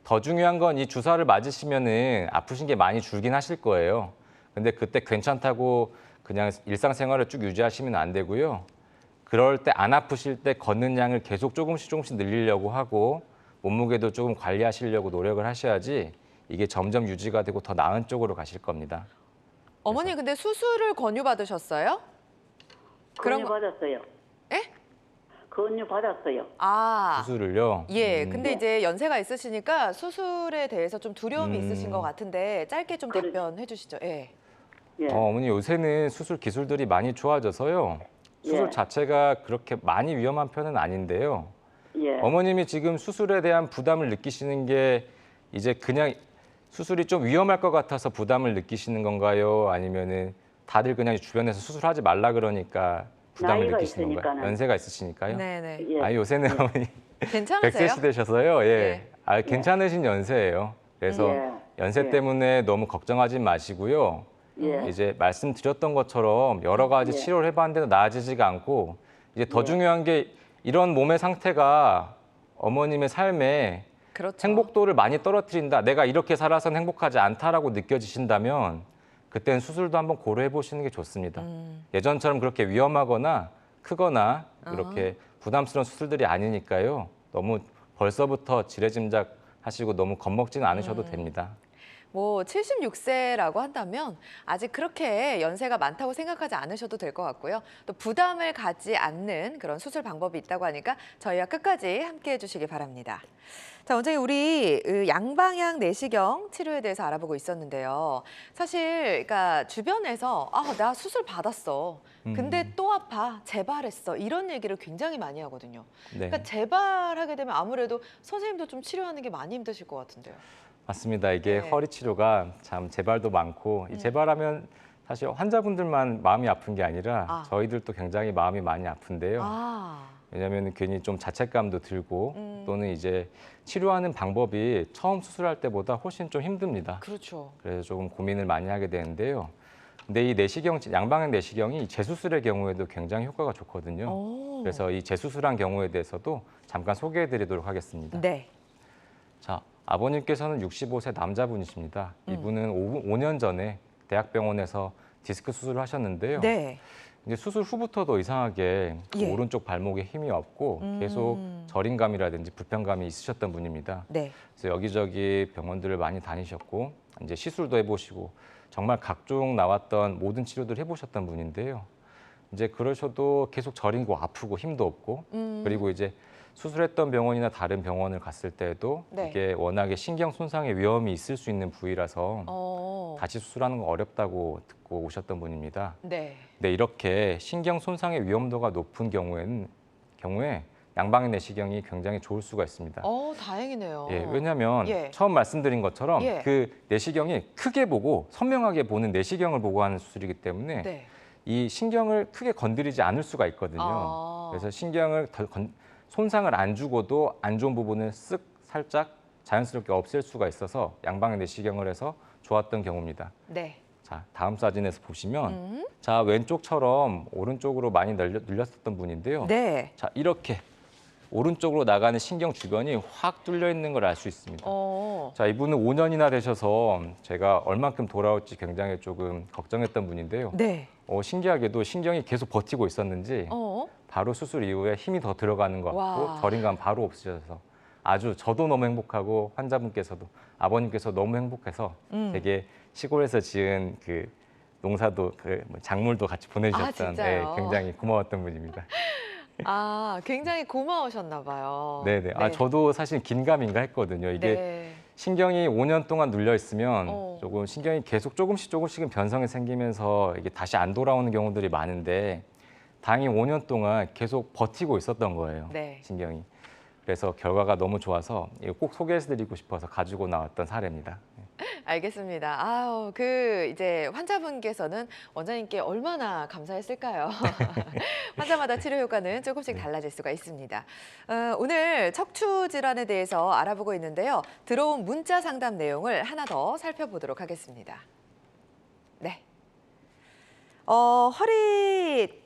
더 중요한 건 이 주사를 맞으시면은 아프신 게 많이 줄긴 하실 거예요. 근데 그때 괜찮다고 그냥 일상생활을 쭉 유지하시면 안 되고요. 그럴 때 안 아프실 때 걷는 양을 계속 조금씩 늘리려고 하고 몸무게도 조금 관리하시려고 노력을 하셔야지 이게 점점 유지가 되고 더 나은 쪽으로 가실 겁니다. 어머니 근데 수술을 권유받으셨어요? 그런 건유 거- 받았어요. 예? 건유 받았어요. 아, 수술을요? 예. 근데 이제 연세가 있으시니까 수술에 대해서 좀 두려움이 있으신 것 같은데 짧게 좀 그래. 답변해 주시죠. 예. 예. 어머니 요새는 수술 기술들이 많이 좋아져서요. 수술 예. 자체가 그렇게 많이 위험한 편은 아닌데요. 예. 어머님이 지금 수술에 대한 부담을 느끼시는 게 이제 그냥 수술이 좀 위험할 것 같아서 부담을 느끼시는 건가요? 아니면은 다들 그냥 주변에서 수술하지 말라 그러니까 부담을 나이가 느끼시는 건가요? 있으니까는. 연세가 있으시니까요? 네네. 예. 아 요새는 어머니 괜찮으세요? 100세 되셔서요. 예. 예. 아 괜찮으신 연세예요. 그래서 예. 연세 예. 때문에 너무 걱정하지 마시고요. 예. 이제 말씀드렸던 것처럼 여러 가지 예. 치료를 해봤는데도 나아지지가 않고 이제 더 예. 중요한 게 이런 몸의 상태가 어머님의 삶에 그렇죠. 행복도를 많이 떨어뜨린다. 내가 이렇게 살아서는 행복하지 않다라고 느껴지신다면 그때는 수술도 한번 고려해 보시는 게 좋습니다. 예전처럼 그렇게 위험하거나 크거나 그렇게 부담스러운 수술들이 아니니까요. 너무 벌써부터 지레짐작 하시고 너무 겁먹지는 않으셔도 됩니다. 뭐 76세라고 한다면 아직 그렇게 연세가 많다고 생각하지 않으셔도 될 것 같고요. 또 부담을 가지 않는 그런 수술 방법이 있다고 하니까 저희와 끝까지 함께해 주시기 바랍니다. 자, 원장님 우리 양방향 내시경 치료에 대해서 알아보고 있었는데요. 사실 그러니까 주변에서 나 수술 받았어. 근데 또 아파. 재발했어. 이런 얘기를 굉장히 많이 하거든요. 네. 그러니까 재발하게 되면 아무래도 선생님도 좀 치료하는 게 많이 힘드실 것 같은데요. 맞습니다. 이게 네. 허리 치료가 참 재발도 많고 이 재발하면 사실 환자분들만 마음이 아픈 게 아니라 저희들도 굉장히 마음이 많이 아픈데요. 왜냐하면 괜히 좀 자책감도 들고 또는 이제 치료하는 방법이 처음 수술할 때보다 훨씬 좀 힘듭니다. 그렇죠. 그래서 조금 고민을 많이 하게 되는데요. 근데 이 내시경, 양방향 내시경이 재수술의 경우에도 굉장히 효과가 좋거든요. 그래서 이 재수술한 경우에 대해서도 잠깐 소개해 드리도록 하겠습니다. 네. 자, 아버님께서는 65세 남자분이십니다. 이분은 5년 전에 대학병원에서 디스크 수술을 하셨는데요. 네. 이제 수술 후부터도 이상하게 그 예. 오른쪽 발목에 힘이 없고 계속 저림감이라든지 불편감이 있으셨던 분입니다. 네. 그래서 여기저기 병원들을 많이 다니셨고 이제 시술도 해보시고 정말 각종 나왔던 모든 치료들을 해보셨던 분인데요. 이제 그러셔도 계속 저리고 아프고 힘도 없고 그리고 이제 수술했던 병원이나 다른 병원을 갔을 때도 네. 이게 워낙에 신경 손상의 위험이 있을 수 있는 부위라서 다시 수술하는 건 어렵다고 듣고 오셨던 분입니다. 네. 네, 이렇게 신경 손상의 위험도가 높은 경우에 양방향 내시경이 굉장히 좋을 수가 있습니다. 다행이네요. 예, 왜냐하면 예. 처음 말씀드린 것처럼 예. 그 내시경이 크게 보고 선명하게 보는 내시경을 보고 하는 수술이기 때문에 네. 이 신경을 크게 건드리지 않을 수가 있거든요. 그래서 신경을 손상을 안 주고도 안 좋은 부분을 쓱 살짝 자연스럽게 없앨 수가 있어서 양방향 내시경을 해서 좋았던 경우입니다. 네. 자, 다음 사진에서 보시면 자, 왼쪽처럼 오른쪽으로 많이 눌렸었던 분인데요. 네. 자, 이렇게 오른쪽으로 나가는 신경 주변이 확 뚫려 있는 걸 알 수 있습니다. 자, 이분은 5년이나 되셔서 제가 얼만큼 돌아올지 굉장히 조금 걱정했던 분인데요. 네. 신기하게도 신경이 계속 버티고 있었는지 바로 수술 이후에 힘이 더 들어가는 것 같고 와. 저림감 바로 없으셔서 아주 저도 너무 행복하고 환자분께서도 아버님께서 너무 행복해서 되게 시골에서 지은 그 농사도 작물도 같이 보내주셨던 진짜요? 굉장히 고마웠던 분입니다. 굉장히 고마우셨나 봐요. 네네. 저도 사실 긴가민가 했거든요. 이게 네. 신경이 5년 동안 눌려 있으면 어. 조금 신경이 계속 조금씩은 변성이 생기면서 이게 다시 안 돌아오는 경우들이 많은데 다행히 5년 동안 계속 버티고 있었던 거예요. 네. 신경이. 그래서 결과가 너무 좋아서 이거 꼭 소개해드리고 싶어서 가지고 나왔던 사례입니다. 알겠습니다. 이제 환자분께서는 원장님께 얼마나 감사했을까요? 환자마다 치료 효과는 조금씩 달라질 수가 있습니다. 오늘 척추 질환에 대해서 알아보고 있는데요. 들어온 문자 상담 내용을 하나 더 살펴보도록 하겠습니다. 네. 허리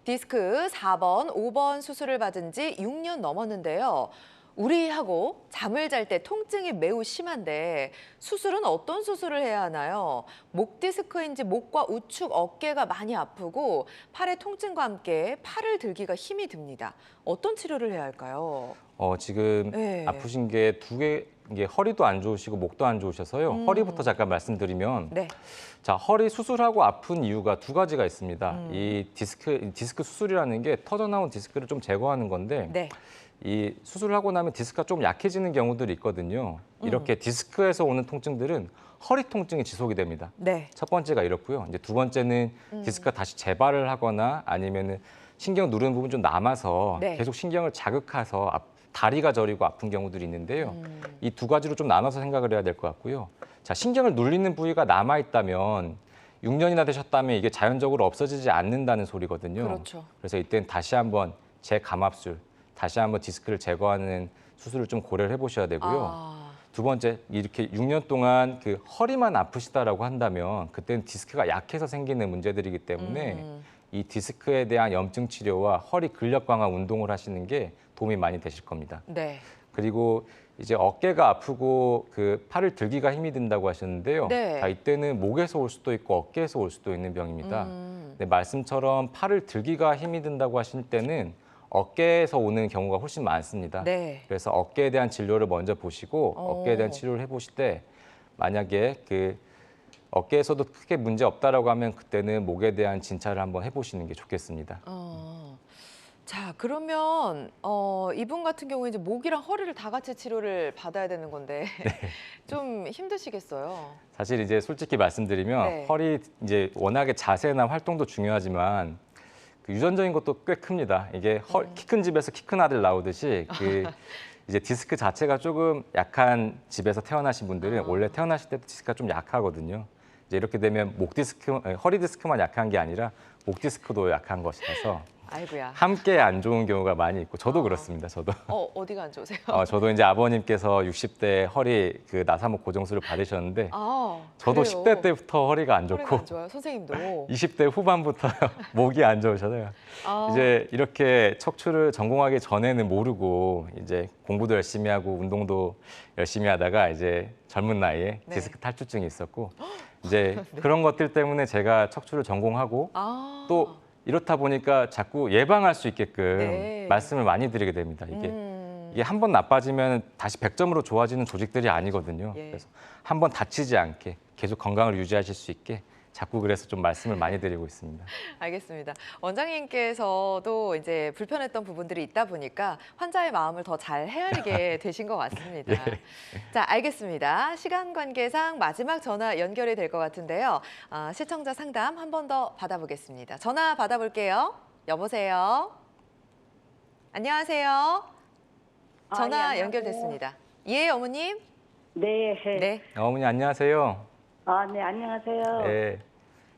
디스크 4번, 5번 수술을 받은 지 6년 넘었는데요. 우리하고 잠을 잘 때 통증이 매우 심한데 수술은 어떤 수술을 해야 하나요? 목 디스크인지 목과 우측 어깨가 많이 아프고 팔의 통증과 함께 팔을 들기가 힘이 듭니다. 어떤 치료를 해야 할까요? 지금 네. 아프신 게 두 개, 이게 허리도 안 좋으시고 목도 안 좋으셔서요. 허리부터 잠깐 말씀드리면 네. 자, 허리 수술하고 아픈 이유가 두 가지가 있습니다. 이 디스크 수술이라는 게 터져나온 디스크를 좀 제거하는 건데 네. 이 수술을 하고 나면 디스크가 좀 약해지는 경우들이 있거든요. 이렇게 디스크에서 오는 통증들은 허리 통증이 지속이 됩니다. 네. 첫 번째가 이렇고요. 이제 두 번째는 디스크가 다시 재발을 하거나 아니면은 신경 누르는 부분 좀 남아서 네. 계속 신경을 자극해서 다리가 저리고 아픈 경우들이 있는데요. 이 두 가지로 좀 나눠서 생각을 해야 될 것 같고요. 자, 신경을 눌리는 부위가 남아 있다면 6년이나 되셨다면 이게 자연적으로 없어지지 않는다는 소리거든요. 그렇죠. 그래서 이때는 다시 한번 재감압술, 다시 한번 디스크를 제거하는 수술을 좀 고려를 해보셔야 되고요. 두 번째, 이렇게 6년 동안 그 허리만 아프시다라고 한다면 그때는 디스크가 약해서 생기는 문제들이기 때문에 이 디스크에 대한 염증 치료와 허리 근력 강화 운동을 하시는 게 도움이 많이 되실 겁니다. 네. 그리고 이제 어깨가 아프고 그 팔을 들기가 힘이 든다고 하셨는데요. 네. 자, 이때는 목에서 올 수도 있고 어깨에서 올 수도 있는 병입니다. 네, 말씀처럼 팔을 들기가 힘이 든다고 하실 때는 어깨에서 오는 경우가 훨씬 많습니다. 네. 그래서 어깨에 대한 진료를 먼저 보시고 어깨에 대한 오. 치료를 해보실 때 만약에 그 어깨에서도 크게 문제 없다라고 하면 그때는 목에 대한 진찰을 한번 해보시는 게 좋겠습니다. 자, 그러면 이분 같은 경우에 이제 목이랑 허리를 다 같이 치료를 받아야 되는 건데 좀 힘드시겠어요. 사실 이제 솔직히 말씀드리면 네. 허리 이제 워낙에 자세나 활동도 중요하지만 그 유전적인 것도 꽤 큽니다. 이게 키 큰 집에서 키 큰 아들 나오듯이 그 이제 디스크 자체가 조금 약한 집에서 태어나신 분들은 원래 태어나실 때도 디스크가 좀 약하거든요. 이제 이렇게 되면 허리 디스크만 약한 게 아니라 목 디스크도 약한 것이라서 아이고야. 함께 안 좋은 경우가 많이 있고 저도 그렇습니다. 저도. 어디가 안 좋으세요? 저도 이제 아버님께서 60대 허리 그 나사목 고정술을 받으셨는데 저도 그래요? 10대 때부터 허리가 안 허리가 좋고 안 좋아요, 선생님도. 20대 후반부터 목이 안 좋으셔서요. 이제 이렇게 척추를 전공하기 전에는 모르고 이제 공부도 열심히 하고 운동도 열심히 하다가 이제 젊은 나이에 네. 디스크 탈출증이 있었고 이제 그런 것들 때문에 제가 척추를 전공하고 또 이렇다 보니까 자꾸 예방할 수 있게끔 네. 말씀을 많이 드리게 됩니다. 이게 한 번 나빠지면 다시 100점으로 좋아지는 조직들이 아니거든요. 예. 그래서 한 번 다치지 않게 계속 건강을 유지하실 수 있게 자꾸 그래서 좀 말씀을 많이 드리고 있습니다. 알겠습니다. 원장님께서도 이제 불편했던 부분들이 있다 보니까 환자의 마음을 더 잘 헤아리게 되신 것 같습니다. 자, 알겠습니다. 시간 관계상 마지막 전화 연결이 될 것 같은데요. 시청자 상담 한 번 더 받아보겠습니다. 전화 받아볼게요. 여보세요. 안녕하세요. 전화 예, 안녕하세요. 연결됐습니다. 예, 어머님. 네. 네. 어머니 안녕하세요. 네, 안녕하세요. 네.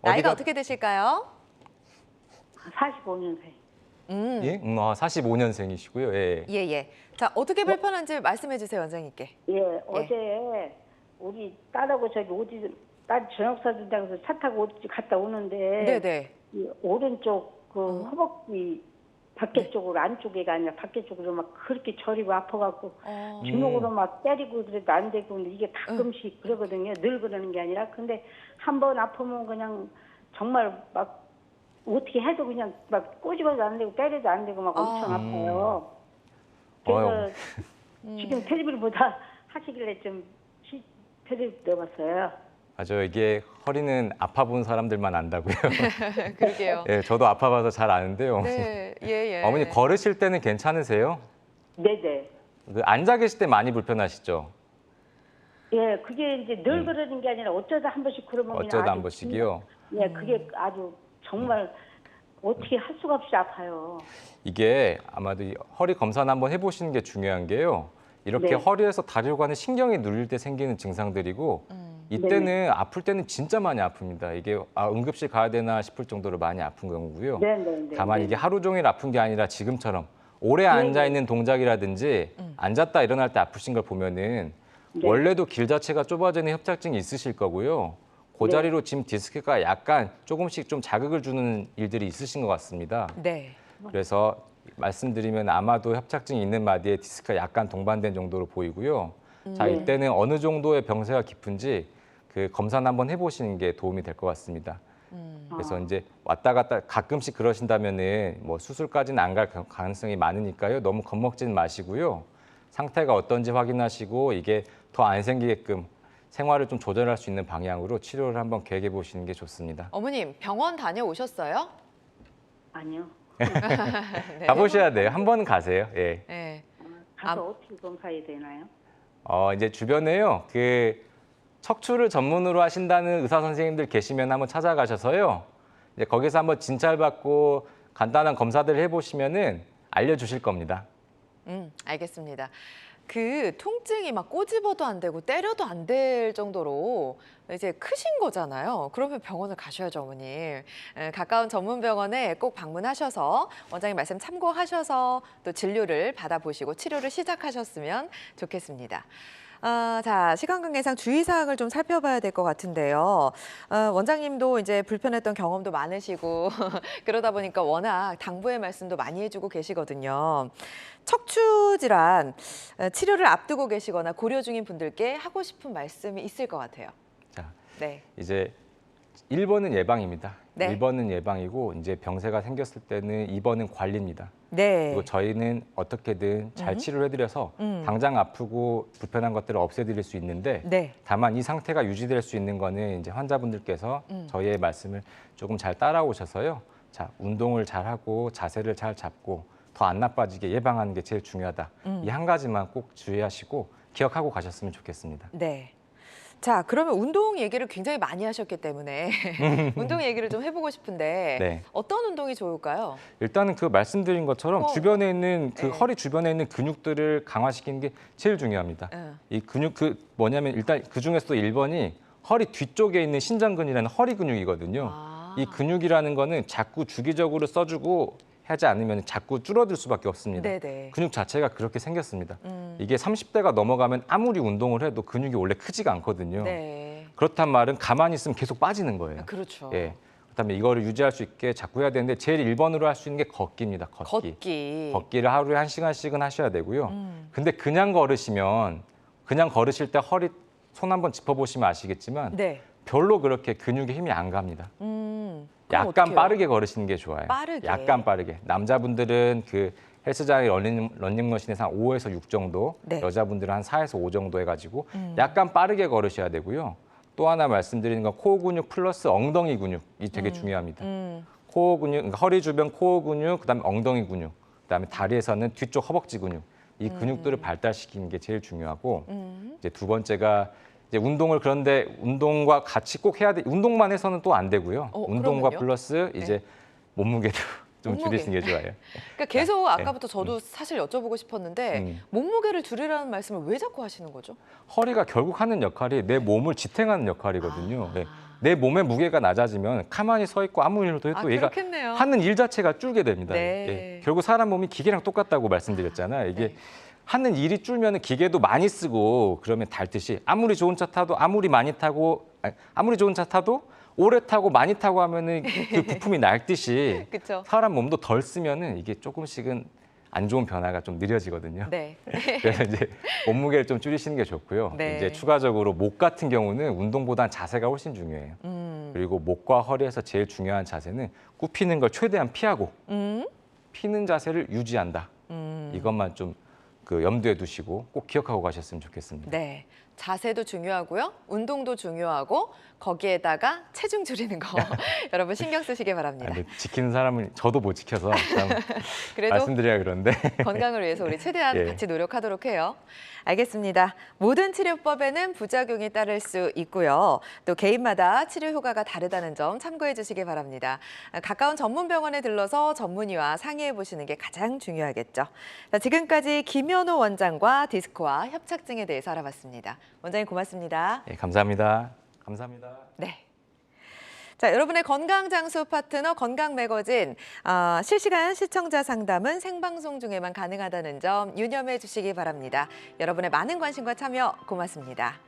나이가 어떻게 되실까요? 45년생. 예? 45년생이시고요. 예. 예, 예. 자, 어떻게 불편한지 말씀해 주세요, 원장님께. 어제 우리 딸하고 저기 딸 저녁 사준다고 해서 차 타고 어디 갔다 오는데 네네. 이 오른쪽 그 허벅지 밖에 쪽으로 안쪽에가 아니라 밖에 쪽으로 막 그렇게 저리고 아파갖고 주먹으로 막 때리고 그래도 안 되고 근데 이게 가끔씩 그러거든요. 늘 그러는 게 아니라 근데 한 번 아프면 그냥 정말 막 어떻게 해도 그냥 막 꼬집어도 안 되고 때려도 안 되고 막 엄청 아파요. 그래서 지금 텔레비를 보다 하시길래 좀 텔레비 넣어봤어요. 맞아요. 이게 허리는 아파본 사람들만 안다고요. 그러게요. 예, 저도 아파봐서 잘 아는데요. 네, 예, 예. 어머니 걸으실 때는 괜찮으세요? 네네. 앉아 계실 때 많이 불편하시죠? 예, 그게 이제 늘 그러는 게 아니라 어쩌다 한 번씩 그러면 그냥 어쩌다 한 아주 번씩이요? 예, 그게 아주 정말 어떻게 할 수가 없이 아파요. 이게 아마도 이 허리 검사는 한번 해보시는 게 중요한 게요. 이렇게 네. 허리에서 다리로 가는 신경이 눌릴 때 생기는 증상들이고 이때는 아플 때는 진짜 많이 아픕니다. 이게 응급실 가야 되나 싶을 정도로 많이 아픈 경우고요. 네네네. 다만 이게 하루 종일 아픈 게 아니라 지금처럼 오래 앉아 있는 동작이라든지 앉았다 일어날 때 아프신 걸 보면은 원래도 길 자체가 좁아지는 협착증이 있으실 거고요. 그 자리로 지금 디스크가 약간 조금씩 좀 자극을 주는 일들이 있으신 것 같습니다. 네. 그래서 말씀드리면 아마도 협착증이 있는 마디에 디스크가 약간 동반된 정도로 보이고요. 자, 이때는 어느 정도의 병세가 깊은지 그 검사는 한번 해보시는 게 도움이 될 것 같습니다. 그래서 이제 왔다 갔다 가끔씩 그러신다면은 뭐 수술까지는 안 갈 가능성이 많으니까요. 너무 겁먹지는 마시고요. 상태가 어떤지 확인하시고 이게 더 안 생기게끔 생활을 좀 조절할 수 있는 방향으로 치료를 한번 계획해 보시는 게 좋습니다. 어머님, 병원 다녀오셨어요? 아니요. 네. 가보셔야 돼요. 한 번 가세요. 예. 네. 가서 어떻게 검사해야 되나요? 이제 주변에요. 그 척추를 전문으로 하신다는 의사 선생님들 계시면 한번 찾아가셔서요. 이제 거기서 한번 진찰받고 간단한 검사들을 해보시면은 알려주실 겁니다. 알겠습니다. 그 통증이 막 꼬집어도 안 되고 때려도 안 될 정도로 이제 크신 거잖아요. 그러면 병원을 가셔야죠, 어머님. 가까운 전문 병원에 꼭 방문하셔서 원장님 말씀 참고하셔서 또 진료를 받아보시고 치료를 시작하셨으면 좋겠습니다. 자, 시간 관계상 주의사항을 좀 살펴봐야 될 것 같은데요. 원장님도 이제 불편했던 경험도 많으시고 그러다 보니까 워낙 당부의 말씀도 많이 해주고 계시거든요. 척추 질환 치료를 앞두고 계시거나 고려 중인 분들께 하고 싶은 말씀이 있을 것 같아요. 자, 네. 이제 1번은 예방입니다. 네. 1번은 예방이고 이제 병세가 생겼을 때는 2번은 관리입니다. 네. 그리고 저희는 어떻게든 잘 치료를 해드려서 당장 아프고 불편한 것들을 없애드릴 수 있는데 네. 다만 이 상태가 유지될 수 있는 거는 이제 환자분들께서 저희의 말씀을 조금 잘 따라오셔서요. 자, 운동을 잘 하고 자세를 잘 잡고 더 안 나빠지게 예방하는 게 제일 중요하다. 이 한 가지만 꼭 주의하시고 기억하고 가셨으면 좋겠습니다. 네. 자, 그러면 운동 얘기를 굉장히 많이 하셨기 때문에 운동 얘기를 좀 해보고 싶은데 네. 어떤 운동이 좋을까요? 일단은 그 말씀드린 것처럼 주변에 있는 그 네. 허리 주변에 있는 근육들을 강화시키는 게 제일 중요합니다. 이 근육 뭐냐면 일단 그 중에서도 1번이 허리 뒤쪽에 있는 신장근이라는 허리 근육이거든요. 이 근육이라는 거는 자꾸 주기적으로 써주고 하지 않으면 자꾸 줄어들 수밖에 없습니다. 네네. 근육 자체가 그렇게 생겼습니다. 이게 30대가 넘어가면 아무리 운동을 해도 근육이 원래 크지가 않거든요. 네. 그렇단 말은 가만히 있으면 계속 빠지는 거예요. 그렇죠. 예. 그다음에 이거를 유지할 수 있게 자꾸 해야 되는데 제일 1번으로 할 수 있는 게 걷기입니다. 걷기. 걷기를 하루에 1시간씩은 하셔야 되고요. 근데 그냥 걸으실 때 허리 손 한번 짚어보시면 아시겠지만 네. 별로 그렇게 근육에 힘이 안 갑니다. 그럼 약간 어떡해요? 빠르게 걸으시는 게 좋아요. 빠르게? 약간 빠르게. 남자분들은 그 헬스장의 러닝머신에서 한 5에서 6 정도, 네. 여자분들은 한 4에서 5 정도 해가지고 약간 빠르게 걸으셔야 되고요. 또 하나 말씀드리는 건 코어 근육 플러스 엉덩이 근육이 되게 중요합니다. 코어 근육, 그러니까 허리 주변 코어 근육, 그다음에 엉덩이 근육, 그다음에 다리에서는 뒤쪽 허벅지 근육. 이 근육들을 발달시키는 게 제일 중요하고 이제 두 번째가 이제 운동을 그런데 운동과 같이 꼭 해야 돼. 운동만 해서는 또 안 되고요. 운동과 그러면요? 플러스 이제 네. 몸무게도 좀 몸무게. 줄이시는 게 좋아요. 그러니까 계속 네. 아까부터 저도 사실 여쭤보고 싶었는데 몸무게를 줄이라는 말씀을 왜 자꾸 하시는 거죠? 허리가 결국 하는 역할이 내 몸을 지탱하는 역할이거든요. 네. 내 몸의 무게가 낮아지면 가만히 서 있고 아무 일도 해도 얘가 그렇겠네요. 하는 일 자체가 줄게 됩니다. 네. 예. 결국 사람 몸이 기계랑 똑같다고 말씀드렸잖아요. 이게 네. 하는 일이 줄면 기계도 많이 쓰고 그러면 닳듯이 아무리 좋은 차 타도 아무리 좋은 차 타도 오래 타고 많이 타고 하면은 그 부품이 낡듯이 그렇죠. 사람 몸도 덜 쓰면은 이게 조금씩은 안 좋은 변화가 좀 느려지거든요. 네. 그래서 이제 몸무게를 좀 줄이시는 게 좋고요. 네. 이제 추가적으로 목 같은 경우는 운동보다는 자세가 훨씬 중요해요. 그리고 목과 허리에서 제일 중요한 자세는 굽히는 걸 최대한 피하고 피는 자세를 유지한다. 이것만 좀 그 염두에 두시고 꼭 기억하고 가셨으면 좋겠습니다. 네. 자세도 중요하고요. 운동도 중요하고 거기에다가 체중 줄이는 거 여러분 신경 쓰시기 바랍니다. 근데 지키는 사람은 저도 못 지켜서 참 그래도 말씀드려야 그런데 건강을 위해서 우리 최대한 예. 같이 노력하도록 해요. 알겠습니다. 모든 치료법에는 부작용이 따를 수 있고요. 또 개인마다 치료 효과가 다르다는 점 참고해 주시기 바랍니다. 가까운 전문 병원에 들러서 전문의와 상의해 보시는 게 가장 중요하겠죠. 자, 지금까지 김현우 원장과 디스크와 협착증에 대해서 알아봤습니다. 원장님 고맙습니다. 예, 감사합니다. 감사합니다. 네. 자, 여러분의 건강 장수 파트너 건강 매거진 실시간 시청자 상담은 생방송 중에만 가능하다는 점 유념해 주시기 바랍니다. 여러분의 많은 관심과 참여 고맙습니다.